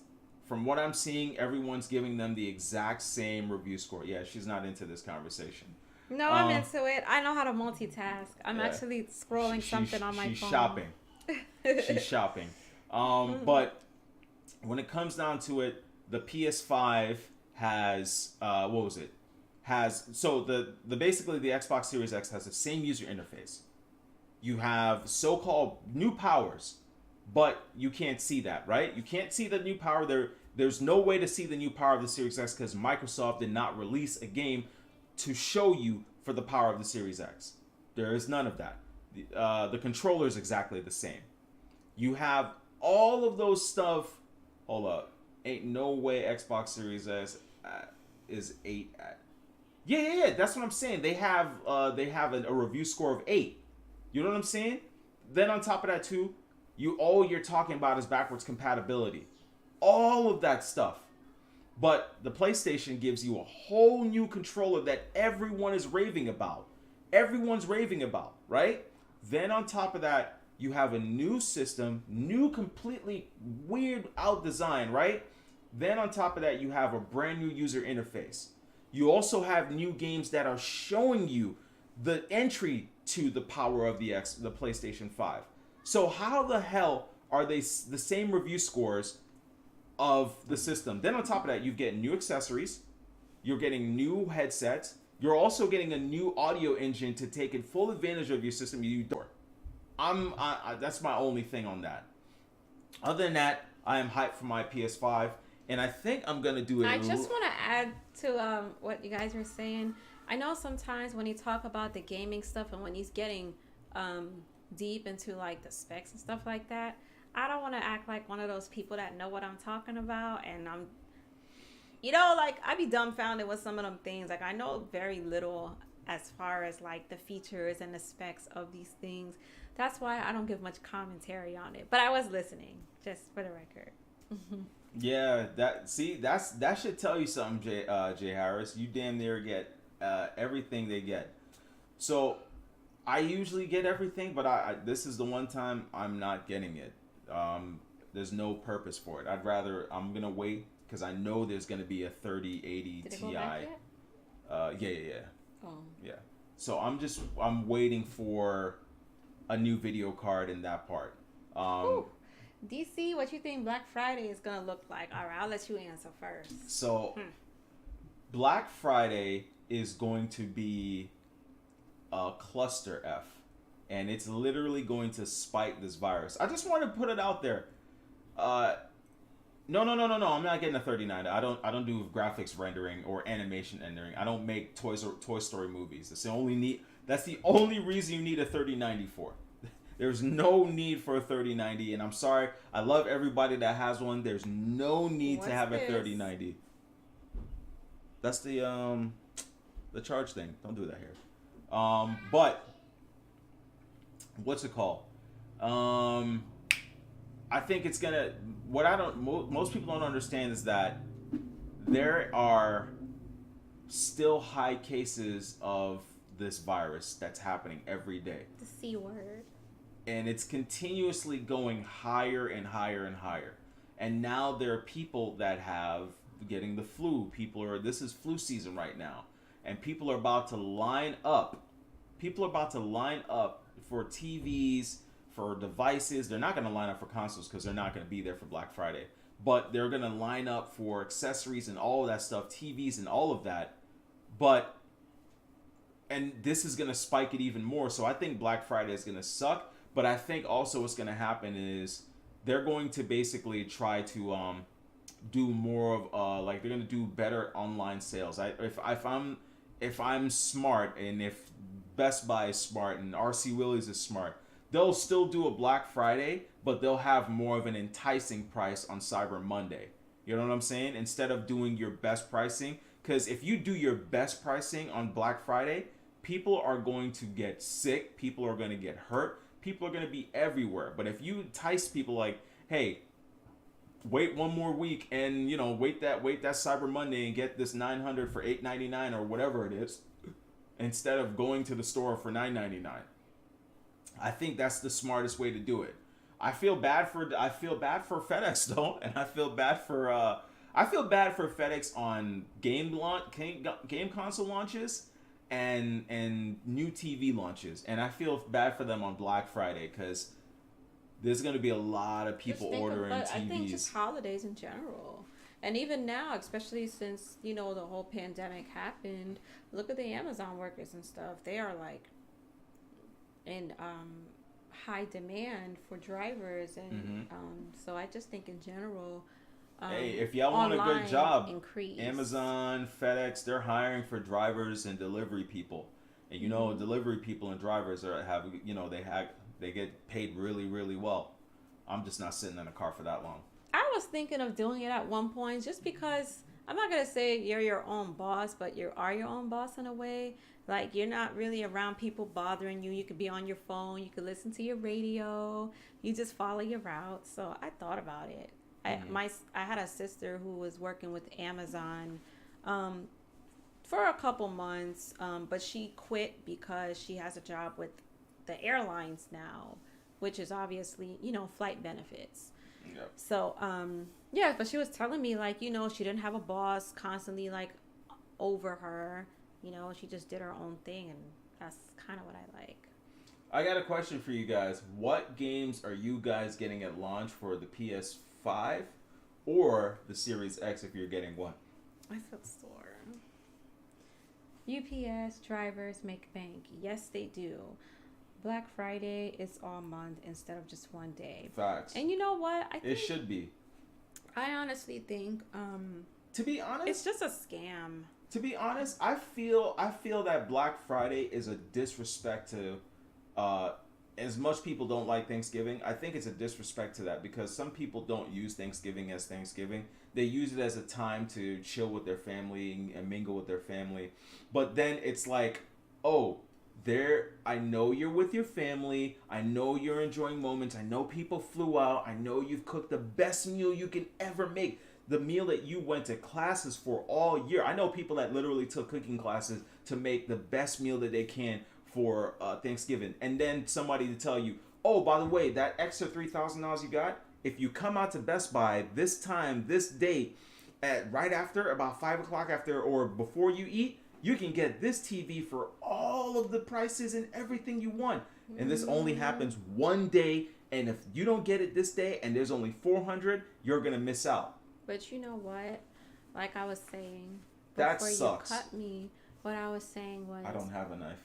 From what I'm seeing, everyone's giving them the exact same review score. Yeah, she's not into this conversation. No, I'm into it. I know how to multitask. I'm actually scrolling something on my phone. She's shopping. She's shopping. But when it comes down to it, the PS5 has basically the Xbox Series X has the same user interface. You have so-called new powers, but you can't see that, right? You can't see the new power there. There's no way to see the new power of the Series X because Microsoft did not release a game to show you for the power of the Series X. There is none of that. The controller is exactly the same. You have all of those stuff. Hold up. Ain't no way Xbox Series S is 8 at. Yeah. That's what I'm saying. They have a review score of 8. You know what I'm saying? Then on top of that too, all you're talking about is backwards compatibility. All of that stuff. But the PlayStation gives you a whole new controller that everyone is raving about. Everyone's raving about, right? Then on top of that, you have a new system, new completely weird out design, right? Then on top of that, you have a brand new user interface. You also have new games that are showing you the entry to the power of the PlayStation 5. So how the hell are they the same review scores of the system? Then on top of that, you get new accessories, you're getting new headsets, you're also getting a new audio engine to take full advantage of your system. That's my only thing on that. Other than that, I am hyped for my PS5, and I think I'm gonna do it. I just want to add to what you guys were saying. I know sometimes when you talk about the gaming stuff and when he's getting deep into like the specs and stuff like that, I don't want to act like one of those people that know what I'm talking about, and I'm, like I be dumbfounded with some of them things. Like I know very little as far as like the features and the specs of these things. That's why I don't give much commentary on it. But I was listening, just for the record. Yeah, that should tell you something, Jay Harris. You damn near get everything they get. So I usually get everything, but I this is the one time I'm not getting it. There's no purpose for it. I'm gonna wait because I know there's gonna be a 3080 Did it Ti. go back yet? Yeah. Oh. Yeah. So I'm waiting for a new video card in that part. DC, what you think Black Friday is gonna look like? All right, I'll let you answer first. So Black Friday is going to be a cluster F, and it's literally going to spike this virus. I just want to put it out there. No. I'm not getting a 3090. I don't do graphics rendering or animation rendering. I don't make Toy Story movies. That's the only reason you need a 3090 for. There's no need for a 3090, and I'm sorry. I love everybody that has one. There's no need to have a 3090. That's the charge thing. Don't do that here. But what's it called? I think it's gonna. Most people don't understand is that there are still high cases of this virus that's happening every day. The C word. And it's continuously going higher and higher and higher. And now there are people that have getting the flu. This is flu season right now. And people are about to line up. People are about to line up for TVs, for devices. They're not going to line up for consoles because they're not going to be there for Black Friday. But they're going to line up for accessories and all of that stuff, TVs and all of that. And this is going to spike it even more. So I think Black Friday is going to suck. But I think also what's going to happen is they're going to basically try to do more of they're going to do better online sales. If I'm smart, and if Best Buy is smart and RC Willie's is smart, they'll still do a Black Friday, but they'll have more of an enticing price on Cyber Monday. You know what I'm saying? Instead of doing your best pricing, because if you do your best pricing on Black Friday, people are going to get sick, people are going to get hurt. People are going to be everywhere. But if you entice people like, hey, wait one more week and, wait that Cyber Monday and get this $900 for $899 or whatever it is, instead of going to the store for $999. I think that's the smartest way to do it. I feel bad for FedEx though, and I feel bad for FedEx on game console launches and new TV launches, and I feel bad for them on Black Friday because there's going to be a lot of people ordering TVs. I think just holidays in general, and even now, especially since the whole pandemic happened. Look at the Amazon workers and stuff; they are like in high demand for drivers, and so I just think in general. Hey, if y'all want a good job, increase. Amazon, FedEx, they're hiring for drivers and delivery people. And delivery people and drivers they get paid really, really well. I'm just not sitting in a car for that long. I was thinking of doing it at one point just because I'm not gonna say you're your own boss, but you are your own boss in a way. Like you're not really around people bothering you. You could be on your phone. You could listen to your radio. You just follow your route. So I thought about it. I had a sister who was working with Amazon for a couple months, but she quit because she has a job with the airlines now, which is obviously flight benefits. Yep. So yeah, but she was telling me like she didn't have a boss constantly like over her. She just did her own thing, and that's kind of what I like. I got a question for you guys. What games are you guys getting at launch for the PS5 or the Series X if you're getting one? I feel sore. UPS drivers make bank. Yes, they do. Black Friday is all month instead of just one day. Facts. And you know what? I think it should be. I honestly think to be honest, it's just a scam. To be honest, I feel that Black Friday is a disrespect to as much people don't like Thanksgiving. I think it's a disrespect to that because some people don't use Thanksgiving as Thanksgiving. They use it as a time to chill with their family and mingle with their family. But then it's like, oh, I know you're with your family. I know you're enjoying moments. I know people flew out. I know you've cooked the best meal you can ever make. The meal that you went to classes for all year. I know people that literally took cooking classes to make the best meal that they can for Thanksgiving. And then somebody to tell you, oh, by the way, that extra $3,000 you got, if you come out to Best Buy this time, this date, at right after, about 5 o'clock after or before you eat, you can get this TV for all of the prices and everything you want. And this only happens one day. And if you don't get it this day and there's only 400, you're going to miss out. But you know what? Like I was saying, that before sucks. You cut me, what I was saying was... I don't have a knife.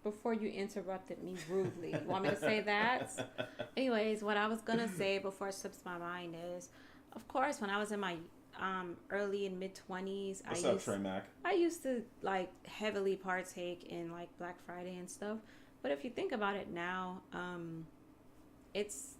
Before you interrupted me rudely. You want me to say that? Anyways, what I was going to say before it slips my mind is, of course, when I was in my early and mid-20s, I used to like heavily partake in like Black Friday and stuff. But if you think about it now, it's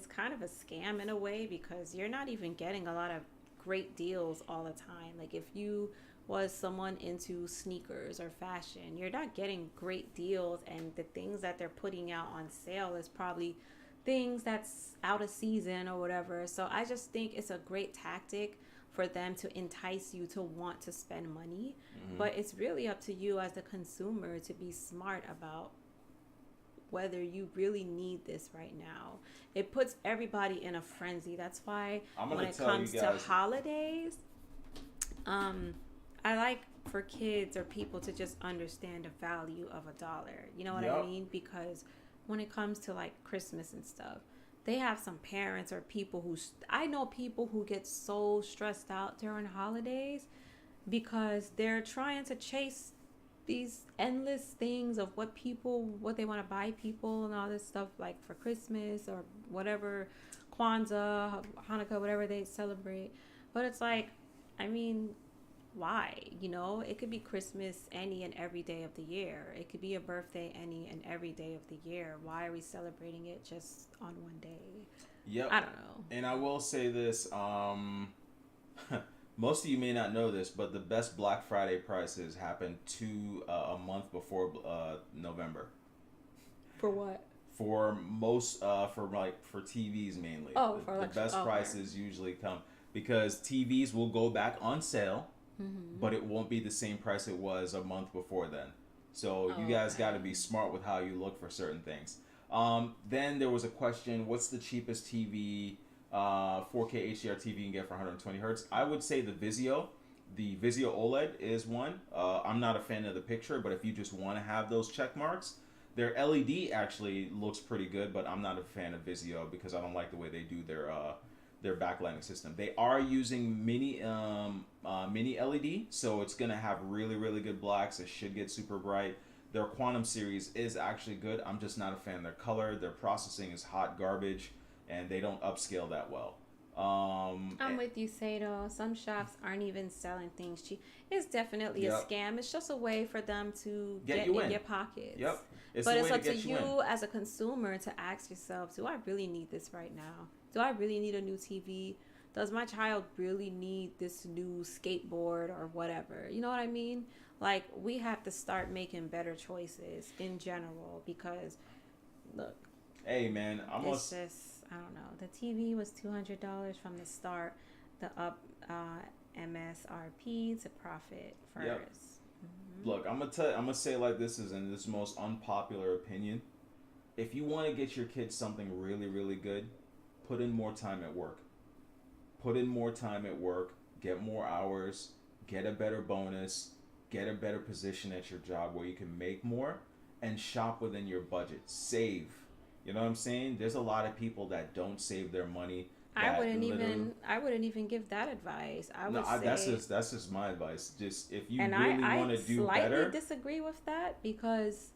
kind of a scam in a way because you're not even getting a lot of great deals all the time. Like if you was someone into sneakers or fashion, you're not getting great deals, and the things that they're putting out on sale is probably things that's out of season or whatever. So I just think it's a great tactic for them to entice you to want to spend money. But it's really up to you as the consumer to be smart about whether you really need this right now. It puts everybody in a frenzy. That's why when it comes to holidays, I like for kids or people to just understand the value of $1. You know what I mean? Because when it comes to like Christmas and stuff, they have some parents or people I know people who get so stressed out during holidays because they're trying to chase these endless things of what they want to buy people and all this stuff, like for Christmas or whatever, Kwanzaa, Hanukkah, whatever they celebrate. But it's like, I mean, why? It could be Christmas any and every day of the year. It could be a birthday any and every day of the year. Why are we celebrating it just on one day? Yep. I don't know. And I will say this, most of you may not know this, but the best Black Friday prices happen a month before November. For what? For most, for TVs mainly. Oh, the best prices usually come because TVs will go back on sale, but it won't be the same price it was a month before then. So you guys got to be smart with how you look for certain things. Then there was a question: what's the cheapest TV? 4K HDR TV you can get for 120 hertz. I would say the Vizio OLED is one. I'm not a fan of the picture, but if you just want to have those check marks, their LED actually looks pretty good, but I'm not a fan of Vizio because I don't like the way they do their backlighting system. They are using mini LED, so it's gonna have really, really good blacks. It should get super bright. Their Quantum series is actually good. I'm just not a fan of their color. Their processing is hot garbage, and they don't upscale that well. I'm I'm with you, Sato. Some shops aren't even selling things cheap. It's definitely a scam. It's just a way for them to get in your pockets. Yep. But it's up to you as a consumer to ask yourself, do I really need this right now? Do I really need a new TV? Does my child really need this new skateboard or whatever? You know what I mean? Like, we have to start making better choices in general because, look. Hey, man, it's just, I don't know. The TV was $200 from the start. The MSRP to profit first. Yep. Mm-hmm. Look, I'm gonna say it like this is, and this most unpopular opinion. If you want to get your kids something really, really good, put in more time at work. Put in more time at work. Get more hours. Get a better bonus. Get a better position at your job where you can make more, and shop within your budget. Save. You know what I'm saying? There's a lot of people that don't save their money. I wouldn't even give that advice. That's just my advice. Just if you really want to do better. I slightly disagree with that because,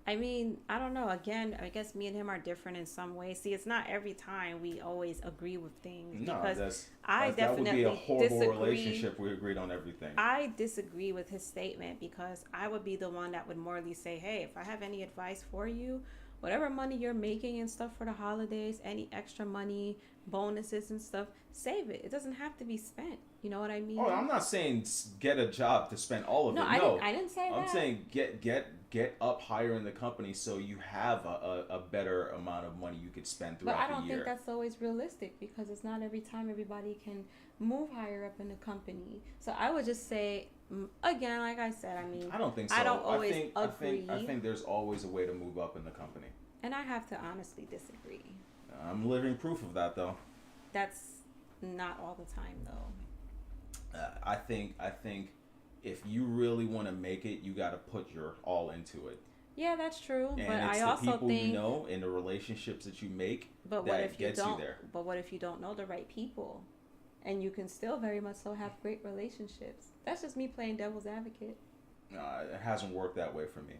I mean, I don't know. Again, I guess me and him are different in some ways. See, it's not every time we always agree with things. No, because that would be a horrible relationship. We agreed on everything. I disagree with his statement because I would be the one that would morally say, hey, if I have any advice for you, whatever money you're making and stuff for the holidays, any extra money, bonuses and stuff, save it. It doesn't have to be spent. You know what I mean? Oh, I'm not saying get a job to spend all of it. No, I didn't say that. I'm saying get up higher in the company so you have a better amount of money you could spend throughout the year. But I don't think that's always realistic because it's not every time everybody can move higher up in the company. So I would just say, again, like I said, I mean, I don't think so. I don't always agree. I think there's always a way to move up in the company. And I have to honestly disagree. I'm living proof of that, though. That's not all the time, though. I think if you really want to make it, you got to put your all into it. Yeah, that's true. And but it's I also people think, you know and the relationships that you make but that what if you gets don't, you there. But what if you don't know the right people? And you can still very much so have great relationships. That's just me playing devil's advocate. It hasn't worked that way for me.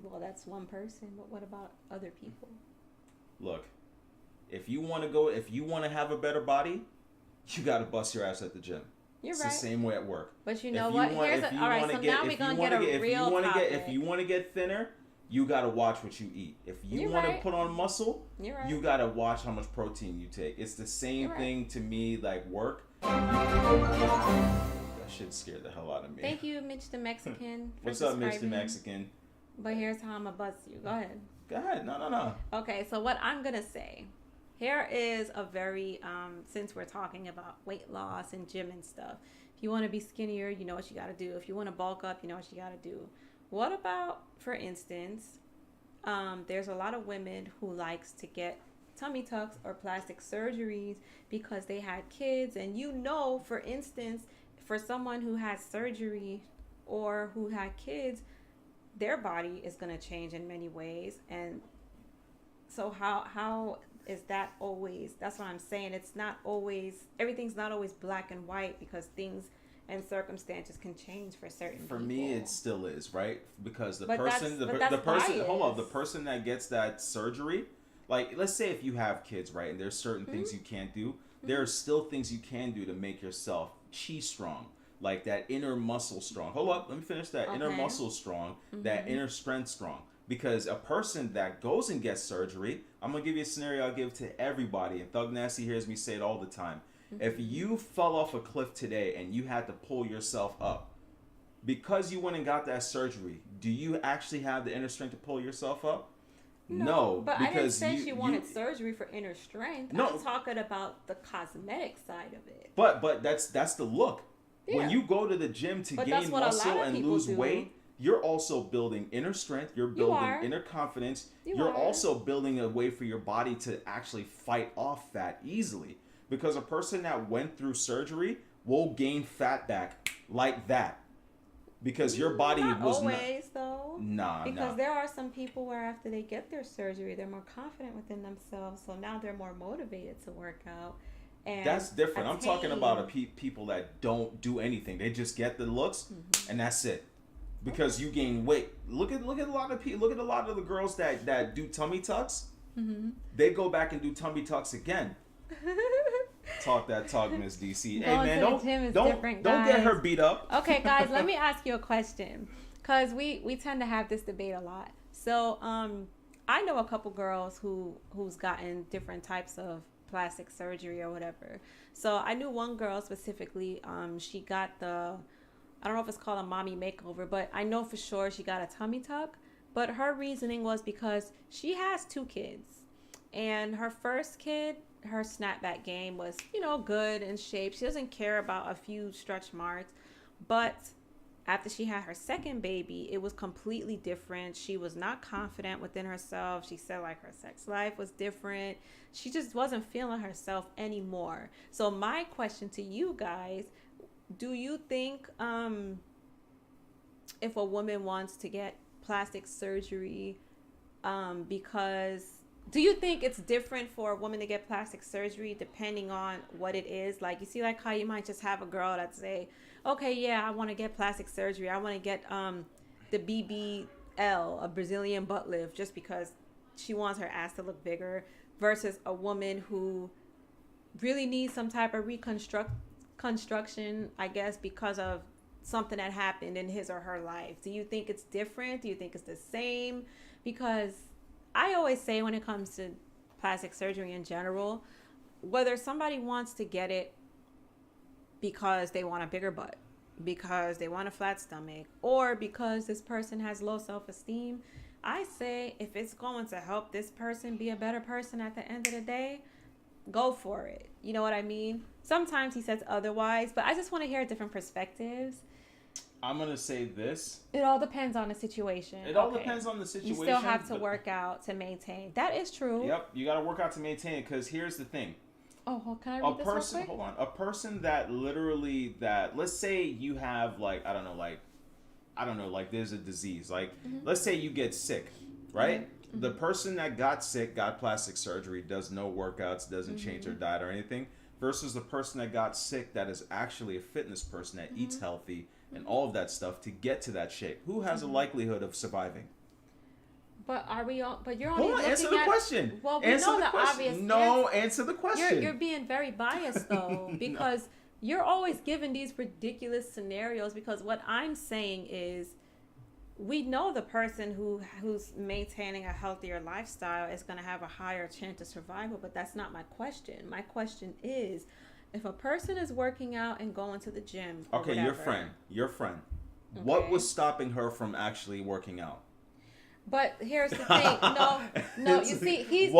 Well, that's one person, but what about other people? Look, if you want to have a better body, you got to bust your ass at the gym. You're it's right. the same way at work. But you know what? All right, so now we're going to get a real topic. If you want to get thinner, you got to watch what you eat. If you want to put on muscle, you got to watch how much protein you take. It's the same thing to me like work. That shit scared the hell out of me. Thank you, Mitch the Mexican. What's up, Mitch the Mexican? But here's how I'm going to bust you. Go ahead. Go ahead. No. Okay, so what I'm going to say. Here is a very, since we're talking about weight loss and gym and stuff. If you want to be skinnier, you know what you got to do. If you want to bulk up, you know what you got to do. What about, for instance, there's a lot of women who likes to get tummy tucks or plastic surgeries because they had kids. And you know, for instance, for someone who has surgery or who had kids, their body is going to change in many ways. And so how is that always? That's what I'm saying. It's not always, everything's not always black and white because things and circumstances can change for certain people. For me, it still is, right? Because the person that gets that surgery, like let's say if you have kids, right, and there's certain things you can't do, there are still things you can do to make yourself chi strong, like that inner muscle strong. Hold up, let me finish that. Inner muscle strong, that inner strength strong. Because a person that goes and gets surgery, I'm going to give you a scenario I give to everybody, and Thug Nasty hears me say it all the time. If you fell off a cliff today and you had to pull yourself up, because you went and got that surgery, do you actually have the inner strength to pull yourself up? No, but I didn't say she wanted surgery for inner strength. No, I'm talking about the cosmetic side of it. But that's the look. Yeah. When you go to the gym to gain muscle and lose weight, you're also building inner strength. You're building inner confidence. You're also building a way for your body to actually fight off fat easily. Because a person that went through surgery will gain fat back like that. Because your body was always, though. Nah. Because there are some people where after they get their surgery, they're more confident within themselves. So now they're more motivated to work out. And that's different. I'm talking about people that don't do anything. They just get the looks and that's it. Because you gain weight. Look at a lot of people. Look at a lot of the girls that do tummy tucks. They go back and do tummy tucks again. Talk that talk, Miss DC. Hey Going man, to the gym is don't different, get guys. her beat up. Okay, guys, let me ask you a question, because we tend to have this debate a lot. So I know a couple girls who's gotten different types of plastic surgery or whatever. So I knew one girl specifically. She got I don't know if it's called a mommy makeover, but I know for sure she got a tummy tuck. But her reasoning was because she has 2 kids, and her first kid, her snapback game was, good in shape. She doesn't care about a few stretch marks. But after she had her second baby, it was completely different. She was not confident within herself. She said like her sex life was different. She just wasn't feeling herself anymore. So my question to you guys, do you think if a woman wants to get plastic surgery, because do you think it's different for a woman to get plastic surgery depending on what it is? Like, you see, like how you might just have a girl that say, okay, yeah, I want to get plastic surgery. I want to get the BBL, a Brazilian butt lift, just because she wants her ass to look bigger, versus a woman who really needs some type of reconstruction, I guess, because of something that happened in his or her life. Do you think it's different? Do you think it's the same? Because I always say, when it comes to plastic surgery in general, whether somebody wants to get it because they want a bigger butt, because they want a flat stomach, or because this person has low self-esteem, I say if it's going to help this person be a better person at the end of the day, go for it. You know what I mean? Sometimes he says otherwise, but I just want to hear different perspectives. I'm going to say this. It all depends on the situation. It all depends on the situation. You still have to work out to maintain. That is true. Yep. You got to work out to maintain it, because here's the thing. Oh, can I read this real quick? Hold on. A person that literally, let's say you have like there's a disease. Like, let's say you get sick, right? Mm-hmm. The person that got sick, got plastic surgery, does no workouts, doesn't change their diet or anything, versus the person that got sick that is actually a fitness person that eats healthy and all of that stuff to get to that shape. Who has a likelihood of surviving? But are we all? But you're only Hold on, looking answer the question. Well, we answer know the the question. obvious. No, answer the question. You're being very biased though, because you're always giving these ridiculous scenarios. Because what I'm saying is, we know the person who's maintaining a healthier lifestyle is going to have a higher chance of survival. But that's not my question. My question is, if a person is working out and going to the gym, or okay, whatever, your friend, okay, what was stopping her from actually working out? But here's the thing. No, you see, he's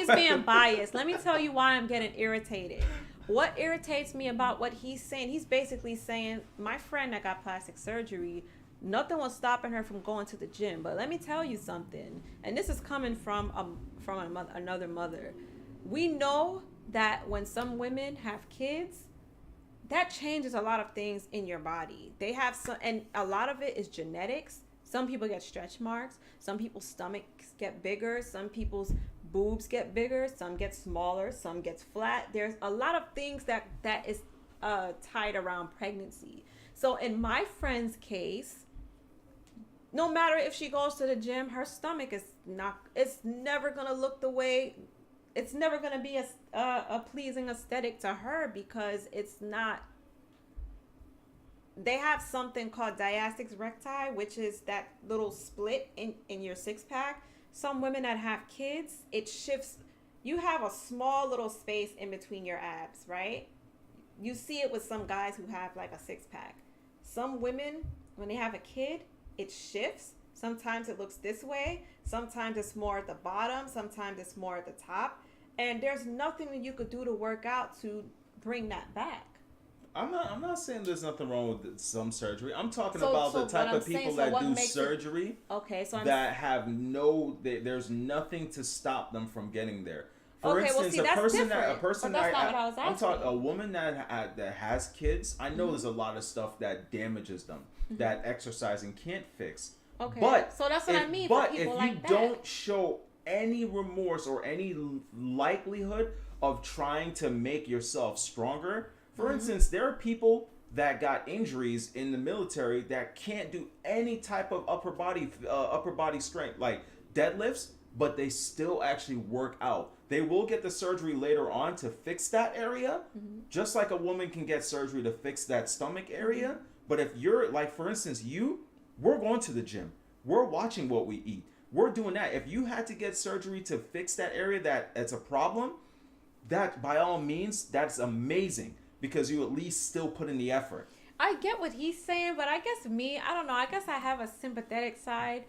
being biased. Let me tell you why I'm getting irritated. What irritates me about what he's saying, he's basically saying, my friend that got plastic surgery, nothing was stopping her from going to the gym. But let me tell you something, and this is coming from another mother. We know that when some women have kids, that changes a lot of things in your body. They have some, and a lot of it is genetics. Some people get stretch marks. Some people's stomachs get bigger. Some people's boobs get bigger. Some get smaller. Some gets flat. There's a lot of things that is tied around pregnancy. So in my friend's case, no matter if she goes to the gym, her stomach it's never going to look the way, it's never going to be a pleasing aesthetic to her, because it's not. They have something called diastasis recti, which is that little split in your six-pack. Some women that have kids, it shifts. You have a small little space in between your abs, right? You see it with some guys who have like a six-pack. Some women, when they have a kid, it shifts. Sometimes it looks this way. Sometimes it's more at the bottom. Sometimes it's more at the top. And there's nothing that you could do to work out to bring that back. I'm not saying there's nothing wrong with some surgery. I'm talking about the type of people that do surgery. There's nothing to stop them from getting there. For instance, a woman that has kids, I know there's a lot of stuff that damages them, that exercising can't fix. Okay. But so that's what I mean. But if you don't show any remorse or any likelihood of trying to make yourself stronger, for instance, there are people that got injuries in the military that can't do any type of upper body strength, like deadlifts. but they still actually work out. They will get the surgery later on to fix that area, just like a woman can get surgery to fix that stomach area. But if you're like, for instance, we're going to the gym, we're watching what we eat, we're doing that. If you had to get surgery to fix that area that's a problem, that by all means, that's amazing, because you at least still put in the effort. I get what he's saying, but I guess I don't know. I guess I have a sympathetic side.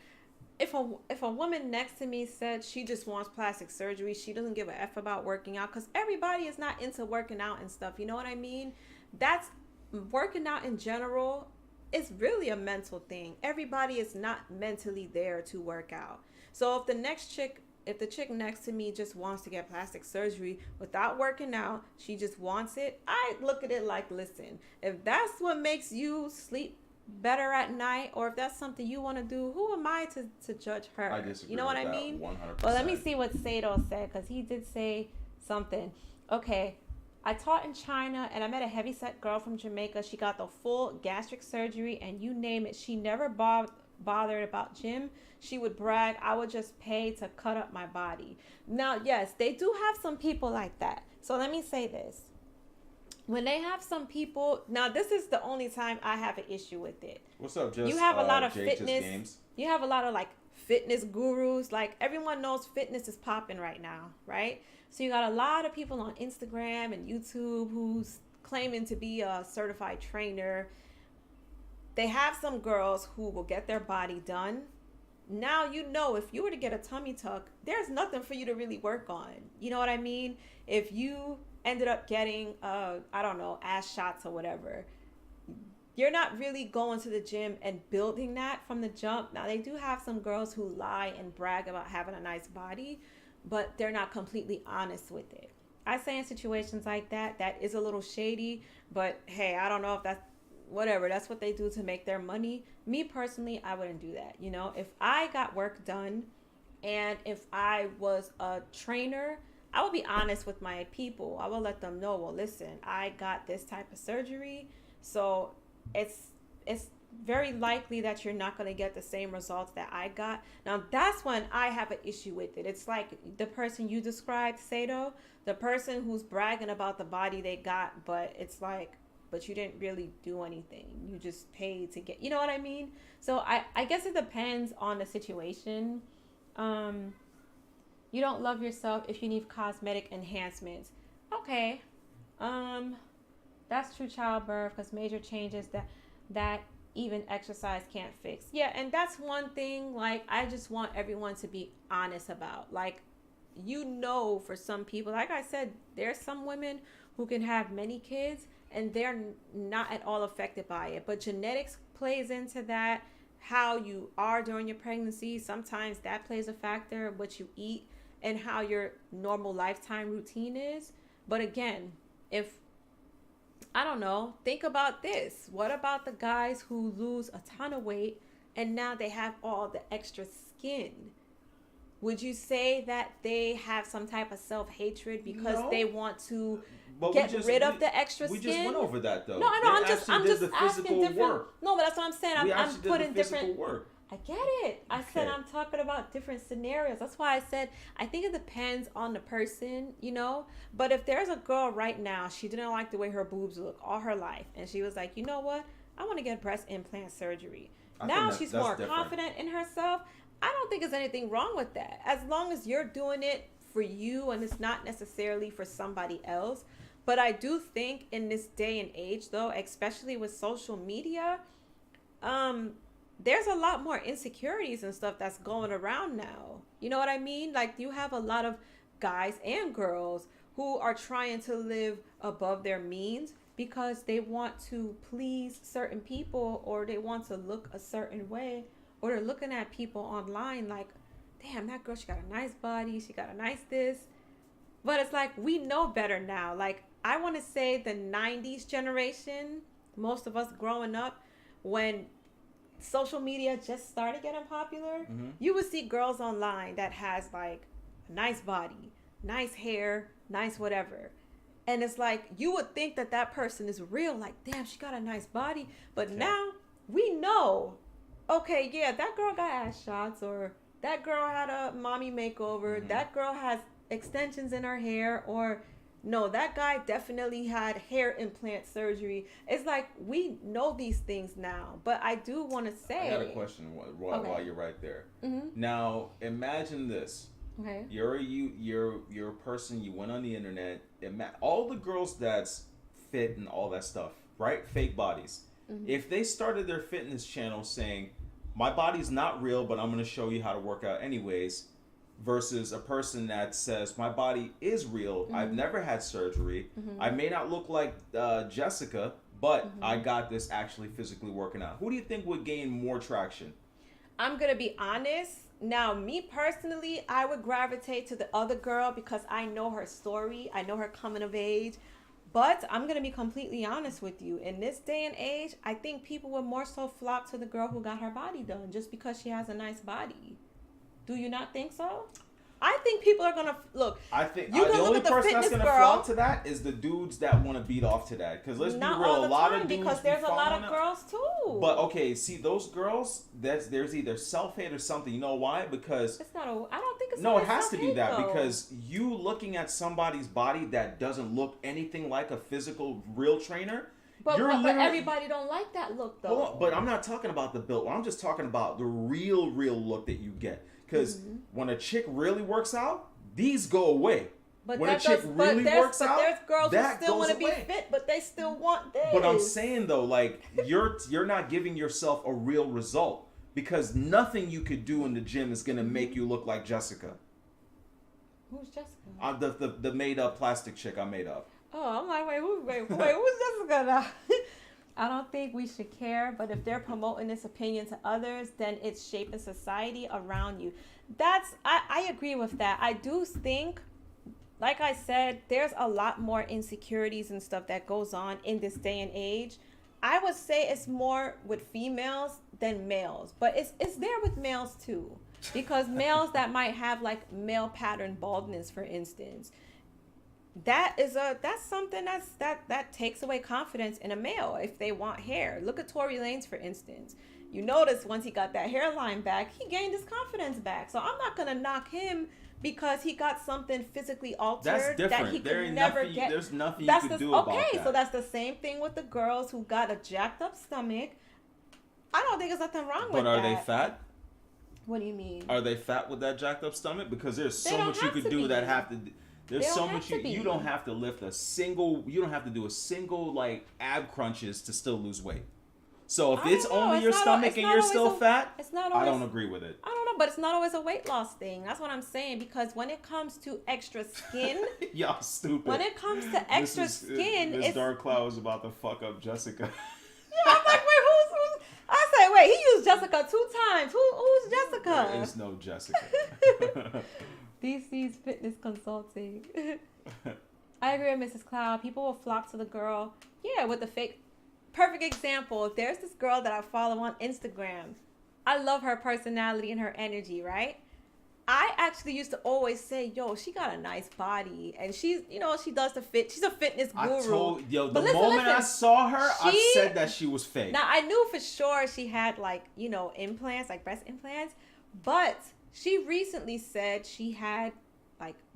If a woman next to me said she just wants plastic surgery, she doesn't give a F about working out, because everybody is not into working out and stuff. You know what I mean? That's working out in general is really a mental thing. Everybody is not mentally there to work out. So if the chick next to me just wants to get plastic surgery without working out, she just wants it, I look at it like, listen, if that's what makes you sleep better at night, or if that's something you want to do, who am I to judge her? I disagree. You know what with I that mean? 100%. Well, let me see what Sato said, because he did say something. Okay, I taught in China, and I met a heavyset girl from Jamaica. She got the full gastric surgery, and you name it. She never bothered about gym. She would brag, I would just pay to cut up my body. Now, yes, they do have some people like that. So let me say this. When they have some people, now this is the only time I have an issue with it. What's up, Just? You have a lot of Jake fitness. Games? You have a lot of like fitness gurus. Like everyone knows fitness is popping right now, right? So you got a lot of people on Instagram and YouTube who's claiming to be a certified trainer. They have some girls who will get their body done. Now, you know, if you were to get a tummy tuck, there's nothing for you to really work on. You know what I mean? If you ended up getting, I don't know, ass shots or whatever, you're not really going to the gym and building that from the jump. Now, they do have some girls who lie and brag about having a nice body, but they're not completely honest with it. I say in situations like that, that is a little shady, but hey, I don't know if that's whatever, that's what they do to make their money. Me personally, I wouldn't do that. You know, if I got work done and if I was a trainer, I would be honest with my people. I will let them know, well, listen, I got this type of surgery, so it's very likely that you're not going to get the same results that I got. Now, that's when I have an issue with it. It's like the person you described, Sato, the person who's bragging about the body they got, but it's like, but you didn't really do anything. You just paid to get, you know what I mean? So I guess it depends on the situation. You don't love yourself if you need cosmetic enhancements. Okay. That's true childbirth, because major changes that even exercise can't fix. Yeah, and that's one thing, like, I just want everyone to be honest about. Like, you know, for some people, like I said, there's some women who can have many kids and they're not at all affected by it. But genetics plays into that, how you are during your pregnancy. Sometimes that plays a factor, what you eat and how your normal lifetime routine is. But again, if, I don't know, think about this. What about the guys who lose a ton of weight and now they have all the extra skin? Would you say that they have some type of self-hatred because they want to get rid of the extra skin? We just went over that, though. No, I know. I'm just the asking different. Work. No, but that's what I'm saying. I'm putting different work. I get it. I said I'm talking about different scenarios. That's why I said I think it depends on the person, you know. But if there's a girl right now, she didn't like the way her boobs look all her life, and she was like, you know what? I want to get breast implant surgery. Now she's more confident in herself. I don't think there's anything wrong with that. As long as you're doing it for you and it's not necessarily for somebody else. But I do think in this day and age, though, especially with social media, there's a lot more insecurities and stuff that's going around now. You know what I mean? Like, you have a lot of guys and girls who are trying to live above their means because they want to please certain people, or they want to look a certain way, or they're looking at people online like, damn, that girl, she got a nice body, she got a nice this. But it's like, we know better now. Like, I want to say the 90s generation, most of us growing up, when social media just started getting popular, you would see girls online that has like a nice body, nice hair, nice whatever. And it's like, you would think that that person is real, like, damn, she got a nice body. But now we know, okay, yeah, that girl got ass shots, or that girl had a mommy makeover. Mm-hmm. That girl has extensions in her hair, or no, that guy definitely had hair implant surgery. It's like we know these things now, but I do want to say. I got a question while you're right there. Mm-hmm. Now, imagine this. Okay. You're a person. You went on the internet. All the girls that's fit and all that stuff, right? Fake bodies. Mm-hmm. If they started their fitness channel saying, "My body's not real, but I'm going to show you how to work out anyways," versus a person that says, "My body is real. Mm-hmm. I've never had surgery. Mm-hmm. I may not look like Jessica, but Mm-hmm. I got this actually physically working out." Who do you think would gain more traction? I'm gonna be honest. Now, me personally, I would gravitate to the other girl because I know her story. I know her coming of age. But I'm gonna be completely honest with you. In this day and age, I think people would more so flock to the girl who got her body done just because she has a nice body. Do you not think so? I think people are gonna look. I think You the gonna look only at the person that's fitness gonna girl. flock to that is the dudes that want to beat off to that. Because let's Not be real, all the a lot time of dudes because be there's a lot following of up. girls too. But okay, see those girls. There's either self hate or something. You know why? Because It's not a. I don't think it's. no, not it has to be self-hate, that though. because you looking at somebody's body that doesn't look anything like a physical real trainer. But, you're but literally- everybody don't like that look though. Hold on, but I'm not talking about the build. I'm just talking about the real look that you get. Because when a chick really works out, these go away. But when a that chick does, really works out, there's girls who that still goes want to be away. fit, but they still want this. But I'm saying though, like you're not giving yourself a real result because nothing you could do in the gym is gonna make you look like Jessica. Who's Jessica? The made up plastic chick I made up. Oh, I'm like, wait, who's Jessica now? I don't think we should care, but if they're promoting this opinion to others, then it's shaping society around you. I agree with that. I do think, like I said, there's a lot more insecurities and stuff that goes on in this day and age. I would say it's more with females than males, but it's there with males too. Because males that might have like male pattern baldness, for instance, that's something that takes away confidence in a male if they want hair. Look at Tory Lanez, for instance. You notice once he got that hairline back, he gained his confidence back. So I'm not gonna knock him because he got something physically altered That's different. that he could never get. There's nothing you could do about that. Okay, so that's the same thing with the girls who got a jacked up stomach. I don't think there's nothing wrong with that. But are they fat? What do you mean? Are they fat with that jacked up stomach? Because there's They so don't much you have could to do be. that have to. There's They so don't much have to you be. don't have to lift a single. You don't have to do a single like ab crunches to still lose weight. So if I it's don't know. only It's your not stomach it's and not you're always still fat, it's not I always, don't agree with it. I don't know, but it's not always a weight loss thing. That's what I'm saying. Because when it comes to extra skin, Y'all stupid. when it comes to extra skin, This it's dark cloud was about to fuck up Jessica. yeah, I'm like, wait, who's? I say, wait, he used Jessica 2 times. Who's Jessica? There is no Jessica. DC's Fitness Consulting. I agree with Mrs. Cloud. People will flock to the girl, yeah, with the fake. Perfect example. There's this girl that I follow on Instagram. I love her personality and her energy, right? I actually used to always say, yo, she got a nice body. And she's, she does the fit. She's a fitness guru. I told the But listen, moment I saw her, I she- said that she was fake. Now, I knew for sure she had implants, like breast implants. But she recently said she had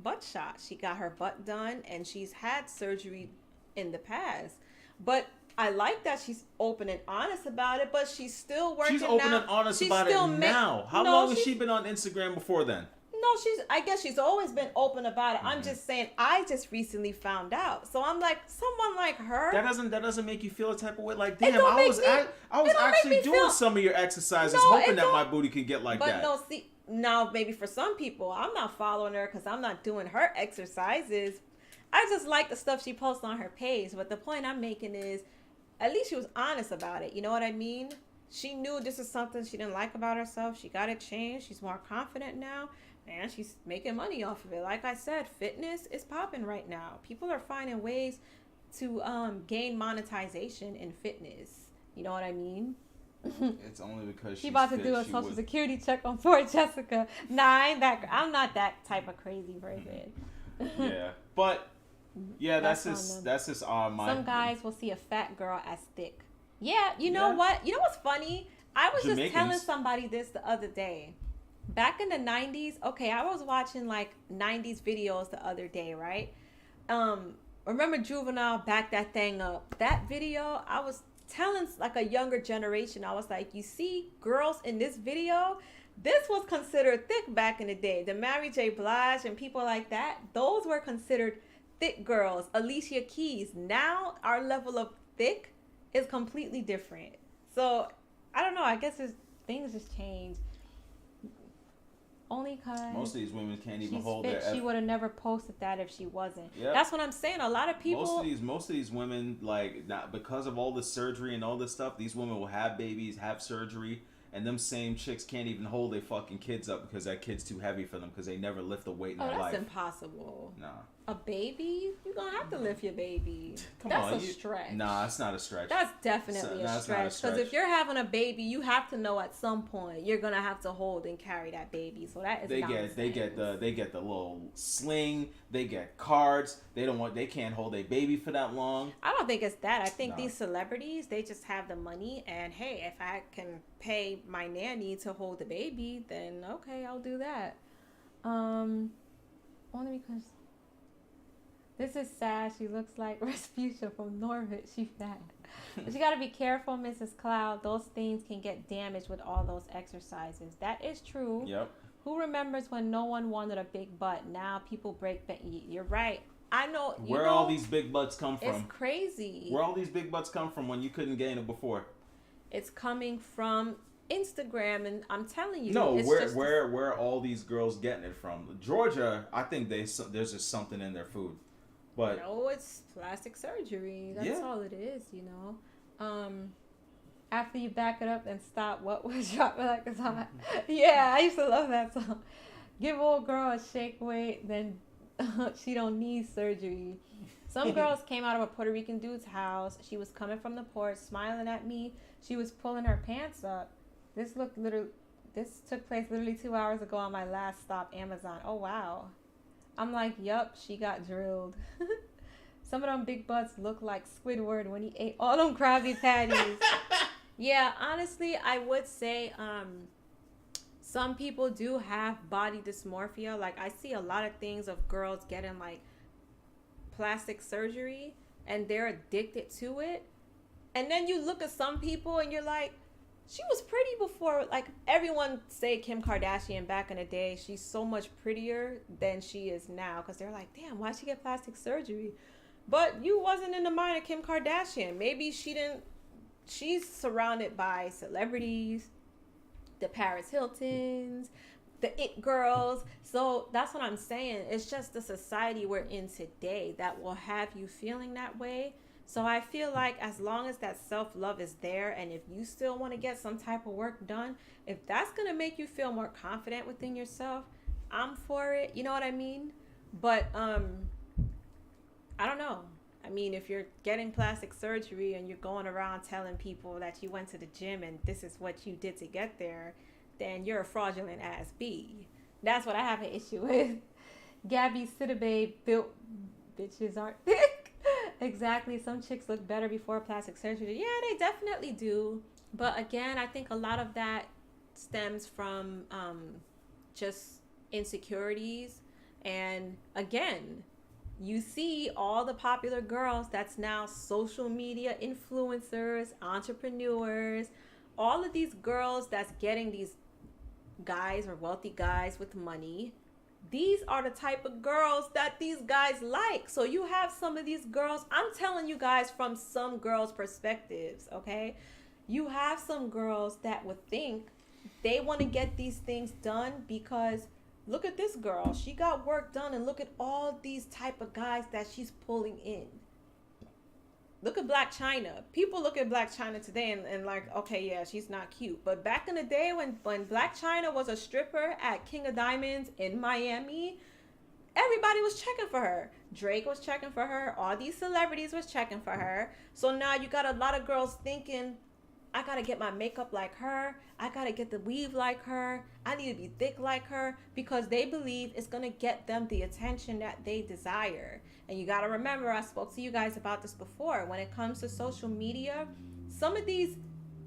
butt shots. She got her butt done and she's had surgery in the past. But I like that she's open and honest about it, but she's still working. She's open now. and honest She's about it still now. How long has she been on Instagram before then? No, I guess she's always been open about it. I'm just saying, I just recently found out. So I'm like, someone like her. That doesn't make you feel a type of way. Like, It damn, don't I make was me- I it was don't make actually me doing feel- some of your exercises, No, hoping it that my don't- booty could get like But that. no, see, now maybe for some people, I'm not following her because I'm not doing her exercises. I just like the stuff she posts on her page. But the point I'm making is, at least she was honest about it. You know what I mean? She knew this is something she didn't like about herself. She got it changed. She's more confident now. And she's making money off of it. Like I said, fitness is popping right now. People are finding ways to Mm-hmm. gain monetization in fitness. You know what I mean? It's only because She about to do a social security check on poor Jessica. Nah, I'm not that type of crazy person. Yeah, but yeah, that's That's on just them. that's just my. Some guys will see a fat girl as thick. Yeah, you know Yeah. what? You know what's funny? I was just telling Jamaicans. somebody this the other day. back in the 90s, okay, I was watching like 90s videos the other day, right? Remember Juvenile back that thing up? That video, I was telling like a younger generation, I was like, you see girls in this video, this was considered thick back in the day. The Mary J. Blige and people like that, those were considered thick girls. Alicia Keys. Now our level of thick is completely different. So I don't know. I guess things just change. Only because most of these women can't even hold fit, their. She would have never posted that if she wasn't. Yep. That's what I'm saying. A lot of people. Most of these women, like, not because of all the surgery and all this stuff, these women will have babies, have surgery, and them same chicks can't even hold their fucking kids up because that kid's too heavy for them because they never lift a weight in their life. That's impossible. Nah. A baby? You're gonna have to lift your baby. Come that's on, a stretch. Nah, it's not a stretch. That's definitely a stretch. Because if you're having a baby, you have to know at some point you're gonna have to hold and carry that baby. So that is nonsense. They get the little sling. They get cards. They can't hold a baby for that long. I don't think it's that. I think these celebrities, they just have the money, and hey, if I can pay my nanny to hold the baby, then okay, I'll do that. Only because this is sad. She looks like Respucia from Norbit. She fat. But you got to be careful, Mrs. Cloud. Those things can get damaged with all those exercises. That is true. Yep. Who remembers when no one wanted a big butt? Now people break. You're right. I know. Where all these big butts come from? It's crazy. Where all these big butts come from when you couldn't gain it before? It's coming from Instagram, and I'm telling you. No, where all these girls getting it from? Georgia, I think there's just something in their food. But no, it's plastic surgery. That's all it is, you know. After you back it up and stop, what was drop it like it's hot? Yeah, I used to love that song. Give old girl a shake weight, then she don't need surgery. Some girls came out of a Puerto Rican dude's house. She was coming from the porch, smiling at me. She was pulling her pants up. This took place literally 2 hours ago on my last stop, Amazon. Oh wow. I'm like, yup, she got drilled. Some of them big butts look like Squidward when he ate all them Krabby Patties. Yeah, honestly, I would say some people do have body dysmorphia. Like, I see a lot of things of girls getting, like, plastic surgery, and they're addicted to it. And then you look at some people, and you're like, she was pretty before. Like, everyone say Kim Kardashian back in the day, she's so much prettier than she is now. Because they're like, damn, why'd she get plastic surgery? But you wasn't in the mind of Kim Kardashian. Maybe she didn't. She's surrounded by celebrities, the Paris Hiltons, the It girls. So that's what I'm saying. It's just the society we're in today that will have you feeling that way. So I feel like as long as that self-love is there, and if you still want to get some type of work done, if that's going to make you feel more confident within yourself, I'm for it. You know what I mean? But I don't know. I mean, if you're getting plastic surgery and you're going around telling people that you went to the gym and this is what you did to get there, then you're a fraudulent ass B. That's what I have an issue with. Gabby Sidibe built bitches aren't thick. Exactly. Some chicks look better before plastic surgery. Yeah, they definitely do. But again, I think a lot of that stems from just insecurities. And again, you see all the popular girls that's now social media influencers, entrepreneurs, all of these girls that's getting these guys or wealthy guys with money. These are the type of girls that these guys like. So you have some of these girls, I'm telling you guys from some girls' perspectives, okay? You have some girls that would think they want to get these things done because look at this girl. She got work done, and look at all these type of guys that she's pulling in. Look at Black China. People look at Black China today and like, okay, yeah, she's not cute. But back in the day when Black China was a stripper at King of Diamonds in Miami, everybody was checking for her. Drake was checking for her. All these celebrities was checking for her. So now you got a lot of girls thinking, I got to get my makeup like her. I got to get the weave like her. I need to be thick like her, because they believe it's going to get them the attention that they desire. And you got to remember, I spoke to you guys about this before. When it comes to social media, some of these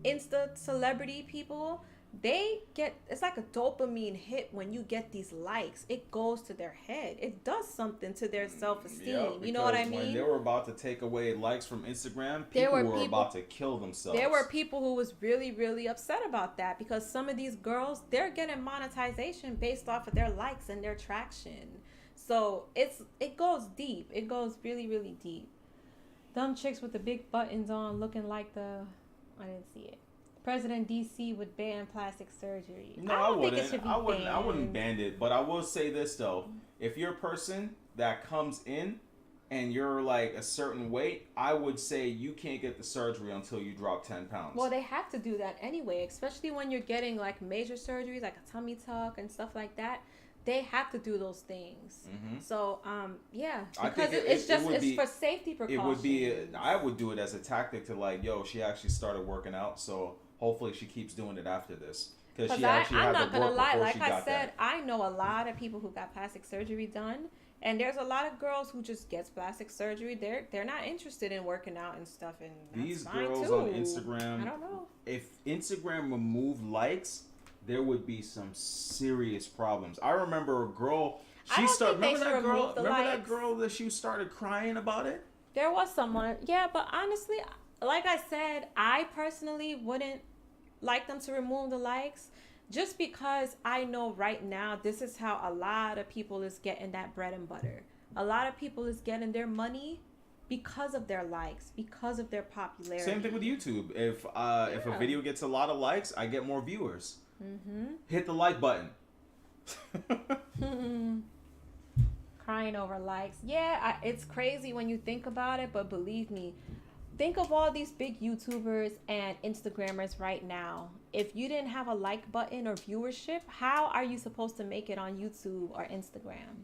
Insta celebrity people, they get, it's like a dopamine hit when you get these likes. It goes to their head. It does something to their self-esteem. Yeah, you know what I mean? When they were about to take away likes from Instagram, There people were were about to kill themselves. There were people who was really, really upset about that because some of these girls, they're getting monetization based off of their likes and their traction. So it goes deep. It goes really, really deep. Dumb chicks with the big buttons on looking like I didn't see it. President DC would ban plastic surgery. No, I wouldn't. think it should be I banned. wouldn't ban it, but I will say this though: if you're a person that comes in and you're like a certain weight, I would say you can't get the surgery until you drop 10 pounds. Well, they have to do that anyway, especially when you're getting like major surgeries, like a tummy tuck and stuff like that. They have to do those things. Mm-hmm. So, yeah, I because think it's for safety precautions. It would be. I would do it as a tactic to like, yo, she actually started working out, so hopefully she keeps doing it after this. Because she actually I'm had not to gonna work lie. before Like she I got said, that. I know a lot of people who got plastic surgery done, and there's a lot of girls who just gets plastic surgery. They're not interested in working out and stuff, and that's These fine girls too. on Instagram, I don't know. If Instagram removed likes, there would be some serious problems. I remember a girl. I don't think they Remember should that girl? remove the Remember that likes. girl that she started crying about it? There was someone, yeah, but honestly, like I said, I personally wouldn't like them to remove the likes just because I know right now this is how a lot of people is getting that bread and butter. A lot of people is getting their money because of their likes, because of their popularity. Same thing with YouTube. If a video gets a lot of likes, I get more viewers. Mm-hmm. Hit the like button. Crying over likes. Yeah, it's crazy when you think about it, but believe me, think of all these big YouTubers and Instagrammers right now. If you didn't have a like button or viewership, how are you supposed to make it on YouTube or Instagram?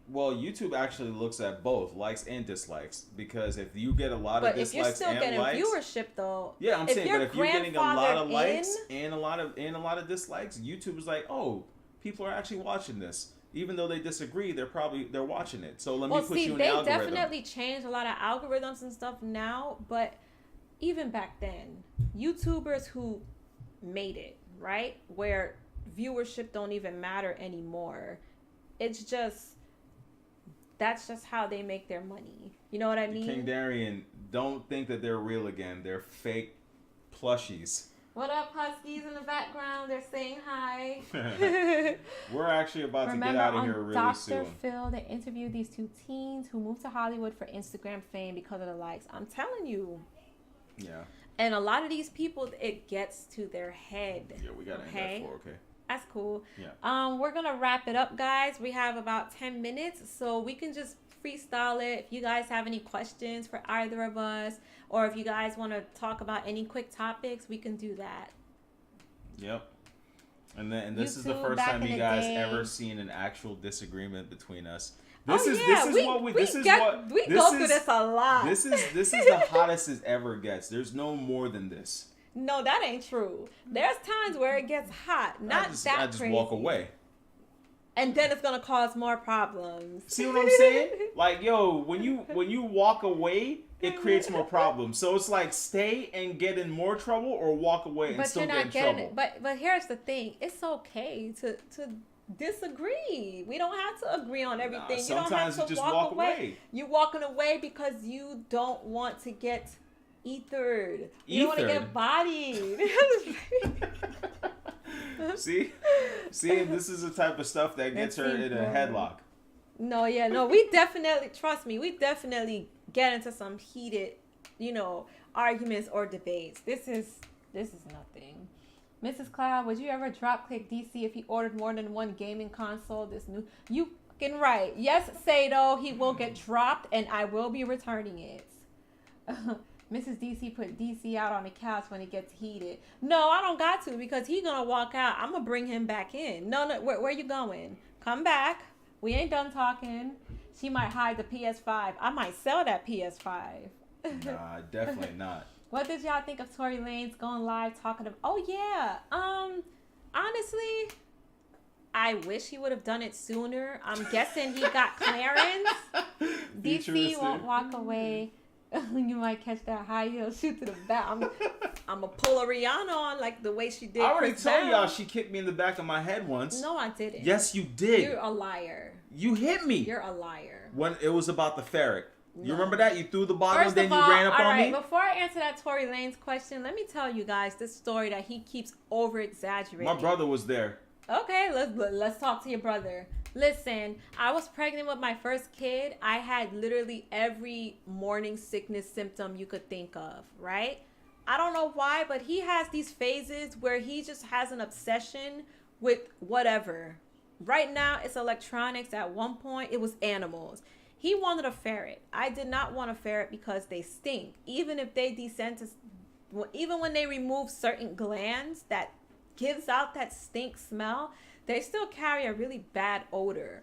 Well, YouTube actually looks at both likes and dislikes, because if you get a lot of dislikes But if you're still and getting likes, viewership though, yeah, I'm saying, but if you're getting a lot of grandfathered likes and a lot of dislikes, YouTube is like, oh, people are actually watching this, even though they disagree. They're watching it. So let me put you in the algorithm. They definitely changed a lot of algorithms and stuff now, but even back then, YouTubers who made it, right, where viewership don't even matter anymore. It's just, that's just how they make their money. You know what I mean? King Darian, don't think that they're real again. They're fake plushies. What up, Huskies in the background? They're saying hi. We're actually about to get out of here really Dr. soon. Phil, they interviewed these two teens who moved to Hollywood for Instagram fame because of the likes. I'm telling you. Yeah. And a lot of these people, it gets to their head. Yeah, we gotta end that for, okay. That's cool. Yeah. We're gonna wrap it up, guys. We have about 10 minutes, so we can just freestyle it. If you guys have any questions for either of us, or if you guys want to talk about any quick topics, we can do that. Yep. And this is the YouTube, first back time in you the guys day. ever seen an actual disagreement between us. We go through this a lot. This is the hottest it ever gets. There's no more than this. No, that ain't true. There's times where it gets hot, I just crazy. walk away. And then it's gonna cause more problems. See what I'm saying? Like, yo, when you walk away, it creates more problems. So it's like stay and get in more trouble, or walk away and still get in trouble. But here's the thing: it's okay to disagree. We don't have to agree on everything. Nah, you don't have sometimes to you just walk walk away. away. You're walking away because you don't want to get ethered. You don't want to get bodied. See, this is the type of stuff that gets her in a headlock. No, we definitely get into some heated, arguments or debates. This is nothing. Mrs. Cloud, would you ever drop click DC if he ordered more than one gaming console? You fucking right. Yes, Sato, he will get dropped and I will be returning it. Mrs. DC put DC out on the couch when it gets heated. No, I don't got to, because he gonna walk out. I'm gonna bring him back in. No, where you going? Come back. We ain't done talking. She might hide the PS5. I might sell that PS5. Nah, definitely not. What did y'all think of Tory Lanez going live talking about? Oh yeah. Honestly, I wish he would have done it sooner. I'm guessing he got clearance. DC won't walk away. You might catch that high heel shoot to the back. I'm gonna pull a Rihanna on like the way she did. I already Chris told Brown. y'all she kicked me in the back of my head once. No, I didn't. Yes, you did. You're a liar. You hit me. You're a liar. When it was about the ferret. No. You remember that? You threw the bottle First and then of all, you ran up all on right, me? before I answer that Tory Lanez question, let me tell you guys this story that he keeps over-exaggerating. My brother was there. Okay, let's talk to your brother. Listen, I was pregnant with my first kid. I had literally every morning sickness symptom you could think of, right? I don't know why, but he has these phases where he just has an obsession with whatever. Right now, it's electronics. At one point, it was animals. He wanted a ferret. I did not want a ferret because they stink. Even if they even when they remove certain glands that gives out that stink smell, they still carry a really bad odor.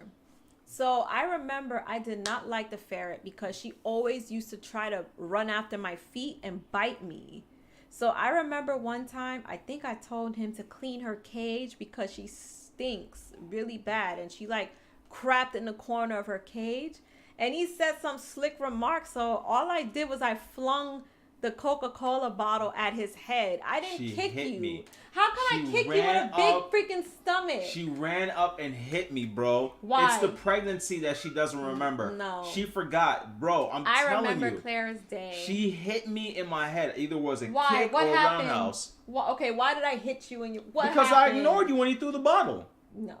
So I remember I did not like the ferret because she always used to try to run after my feet and bite me. So I remember one time, I think I told him to clean her cage because she stinks really bad. And she like crapped in the corner of her cage. And he said some slick remarks. So all I did was I flung the Coca-Cola bottle at his head. I didn't kick you. Me. How can I kick you with a big freaking stomach? She ran up and hit me, bro. Why? It's the pregnancy that she doesn't remember. No. She forgot. Bro, I remember clear as day. She hit me in my head. Either was a Why? kick What or a happened? roundhouse. Well, okay, why did I hit you in your... What because happened? I ignored you when you threw the bottle. No.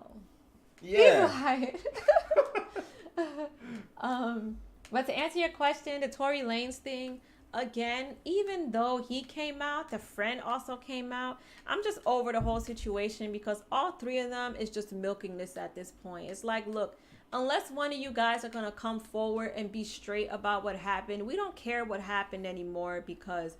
Yeah. He's but to answer your question, the Tory Lanez thing, again, even though he came out, the friend also came out, I'm just over the whole situation because all three of them is just milking this at this point. It's like, look, unless one of you guys are going to come forward and be straight about what happened, we don't care what happened anymore because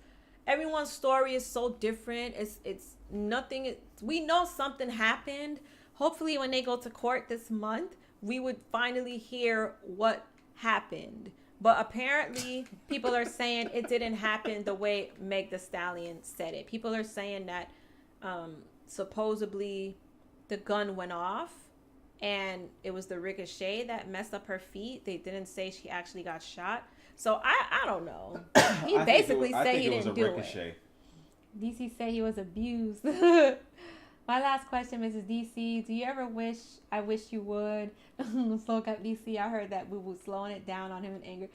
everyone's story is so different. It's nothing. We know something happened. Hopefully when they go to court this month, we would finally hear what happened. But apparently people are saying it didn't happen the way Meg Thee Stallion said it. People are saying that supposedly the gun went off and it was the ricochet that messed up her feet. They didn't say she actually got shot. So I don't know. He basically said he didn't do it. DC said he was abused. My last question, Mrs. DC, do you ever wish, I wish you would, slow up DC, I heard that we were slowing it down on him in anger.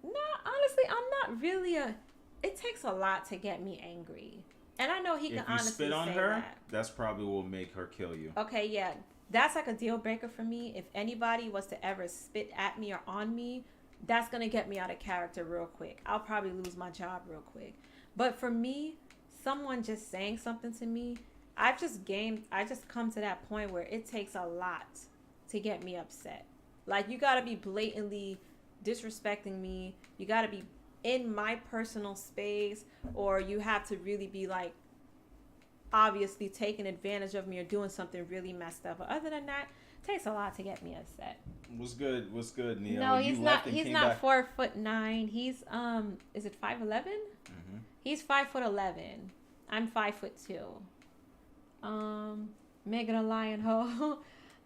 No, honestly, I'm not really it takes a lot to get me angry. And I know he can honestly say that. If you spit on her, that's probably what will make her kill you. Okay, yeah. That's like a deal breaker for me. If anybody was to ever spit at me or on me, that's going to get me out of character real quick. I'll probably lose my job real quick. But for me, someone just saying something to me, I just come to that point where it takes a lot to get me upset. Like, you got to be blatantly disrespecting me. You got to be in my personal space, or you have to really be like obviously taking advantage of me or doing something really messed up. But other than that, it takes a lot to get me upset. What's good, Neil? No, he's not 4'9". He's is it 5'11"? Mm-hmm. He's 5'11". I'm 5'2". Megan a lion ho.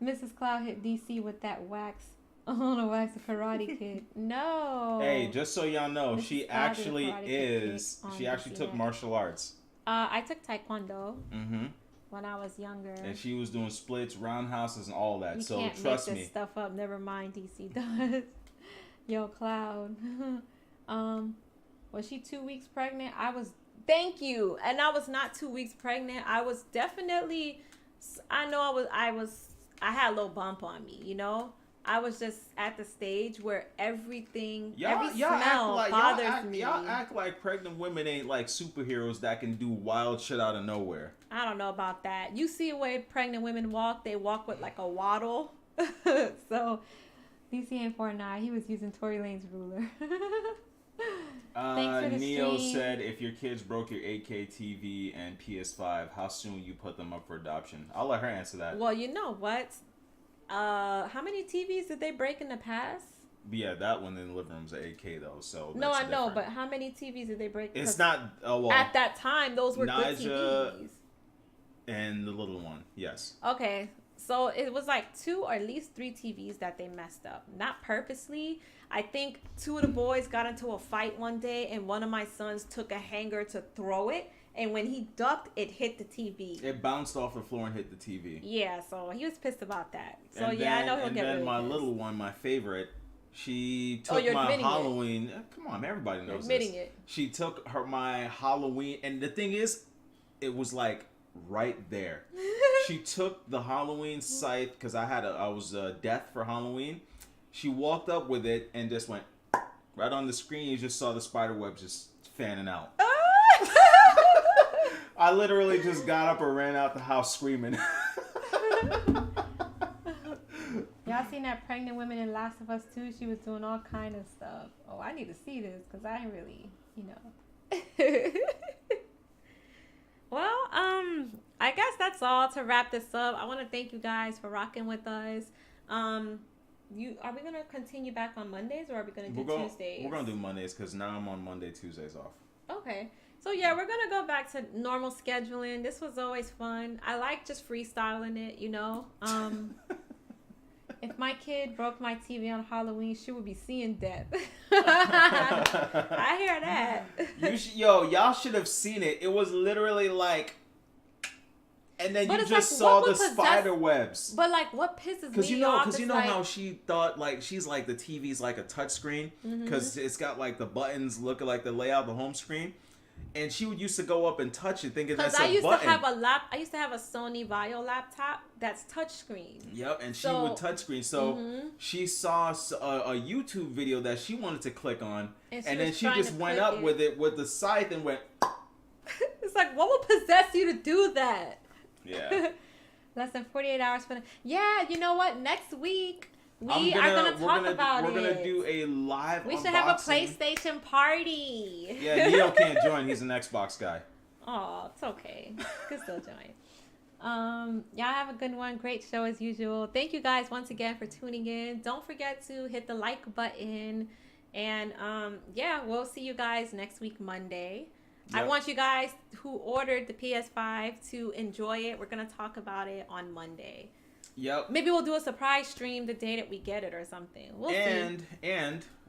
Mrs. Cloud hit DC with that wax. On a wax a Karate Kid. No. Hey, just so y'all know, Mrs. she Cloud actually is. She actually took martial arts. I took Taekwondo. Mm-hmm. When I was younger. And she was doing splits, roundhouses, and all that. You so can't trust make me. This stuff up. Never mind, DC does. Yo, Cloud. Was she 2 weeks pregnant? Thank you. And I was not 2 weeks pregnant. I was definitely. I know I had a little bump on me. You know. I was just at the stage where every smell bothers me. Y'all act like pregnant women ain't like superheroes that can do wild shit out of nowhere. I don't know about that. You see the way pregnant women walk? They walk with like a waddle. So, DC ain't 4'9". He was using Tory Lanez ruler. Thanks for the Neil stream. said, if your kids broke your 8K TV and PS5, how soon you put them up for adoption? I'll let her answer that. Well, you know what? How many TVs did they break in the past? Yeah, that one in the living room is an 8K though, so no, I know, but how many TVs did they break? It's not. Well, at that time, those were Naja good TVs. and the little one, yes. Okay, So it was like 2 or at least 3 TVs that they messed up. Not purposely. I think 2 of the boys got into a fight one day, and one of my sons took a hanger to throw it. And when he ducked, it hit the TV. It bounced off the floor and hit the TV. Yeah, so he was pissed about that. So and yeah, then, I know he'll get really And then my pissed. little one, my favorite, she took my Halloween. Come on, everybody knows admitting this. it. She took my Halloween, and the thing is, it was like right there. She took the Halloween scythe because I was death for Halloween. She walked up with it and just went right on the screen. You just saw the spider web just fanning out. I literally just got up and ran out the house screaming. Y'all seen that pregnant woman in Last of Us 2? She was doing all kind of stuff. Oh, I need to see this because I ain't really, Well, I guess that's all to wrap this up. I want to thank you guys for rocking with us. Are we gonna continue back on Mondays or are we gonna do Tuesdays? We're gonna do Mondays because now I'm on Monday, Tuesdays off. Okay. So yeah, we're gonna go back to normal scheduling. This was always fun. I like just freestyling it, If my kid broke my TV on Halloween, she would be seeing death. I hear that. Y'all should have seen it. It was literally like, and then you just saw the spider webs. But like, what pisses me off? Because you know how she thought like she's like the TV's like a touch screen because it's got like the buttons looking like the layout of the home screen. And she used to go up and touch it, thinking that's a button. Because I used to have a Sony Vaio laptop that's touchscreen. Yep, and she would touchscreen. So she saw a YouTube video that she wanted to click on, and then she just went up with it with the scythe and went. It's like, what would possess you to do that? Yeah. Less than 48 hours for the. Yeah, you know what? Next week. We're gonna talk about it. We're gonna do a live. We should have a PlayStation party. Yeah, Neo can't join. He's an Xbox guy. Oh, it's okay. You can still join. Y'all have a good one. Great show as usual. Thank you guys once again for tuning in. Don't forget to hit the like button, and we'll see you guys next week Monday. Yep. I want you guys who ordered the PS5 to enjoy it. We're gonna talk about it on Monday. Yep. Maybe we'll do a surprise stream the day that we get it or something. We'll see.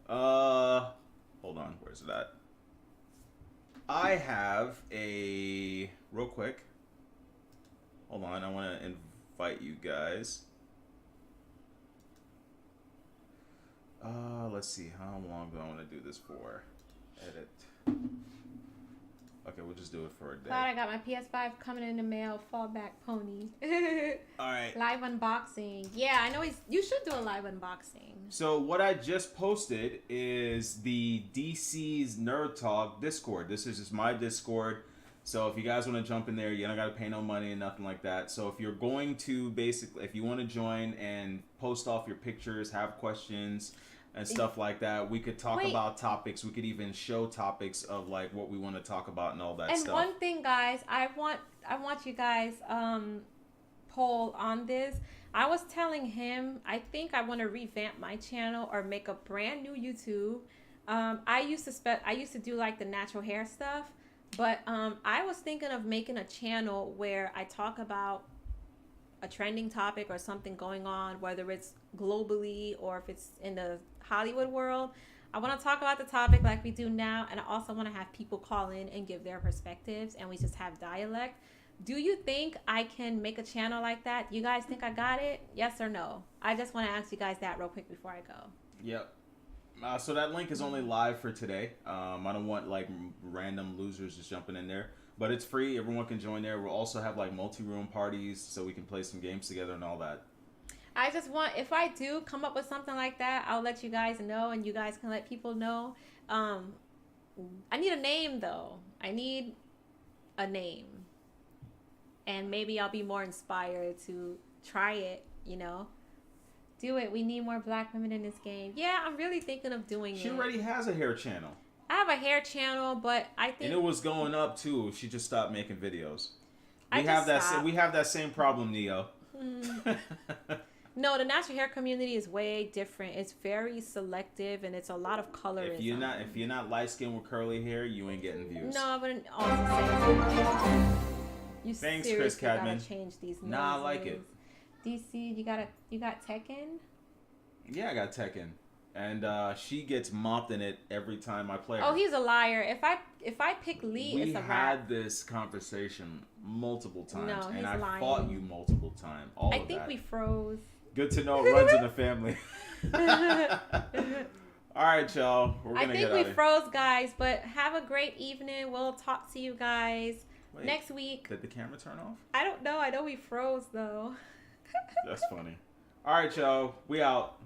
Hold on, where's it at? I have a real quick. Hold on, I want to invite you guys. Let's see, how long do I want to do this for? Edit. Okay, we'll just do it for a day. Glad I got my PS5 coming in the mail. Fallback pony. All right. Live unboxing. Yeah, I know you should do a live unboxing. So what I just posted is the DC's Nerd Talk Discord. This is just my Discord. So if you guys want to jump in there, you don't got to pay no money and nothing like that. So if you're going to if you want to join and post off your pictures, have questions and stuff like that, we could talk about topics. We could even show topics of like what we want to talk about and all that stuff. And one thing, guys, I want you guys poll on this. I was telling him I think I want to revamp my channel or make a brand new YouTube. I used to do like the natural hair stuff, but I was thinking of making a channel where I talk about a trending topic or something going on, whether it's globally or if it's in the Hollywood world. I want to talk about the topic like we do now, and I also want to have people call in and give their perspectives, and we just have dialect. Do you think I can make a channel like that? You guys think I got it? Yes or no? I just want to ask you guys that real quick before I go. Yep. So that link is only live for today. I don't want like random losers just jumping in there. But it's free. Everyone can join there. We'll also have like multi-room parties so we can play some games together and all that. I just want, if I do come up with something like that, I'll let you guys know and you guys can let people know. I need a name though. I need a name. And maybe I'll be more inspired to try it, Do it. We need more black women in this game. Yeah, I'm really thinking of doing it. She already has a hair channel. I have a hair channel, but I think... And it was going up, too. She just stopped making videos. We have that same problem, Neo. No, the natural hair community is way different. It's very selective, and it's a lot of colorism. If you're not light-skinned with curly hair, you ain't getting views. No, but also you Thanks, seriously Chris Cadman. Gotta change these Nah, I like it. DC, you got Tekken. Yeah, I got Tekken, and she gets mopped in it every time I play her. Oh, he's a liar. If I pick Lee, We it's a had wrap. this conversation multiple times, No, and he's I lying. fought you multiple times. All I of think that. we froze. Good to know it runs in the family. All right, y'all. We're I gonna think get we out of froze, guys. But have a great evening. We'll talk to you guys Wait, next week. Did the camera turn off? I don't know. I know we froze though. That's funny. All right, y'all. We out.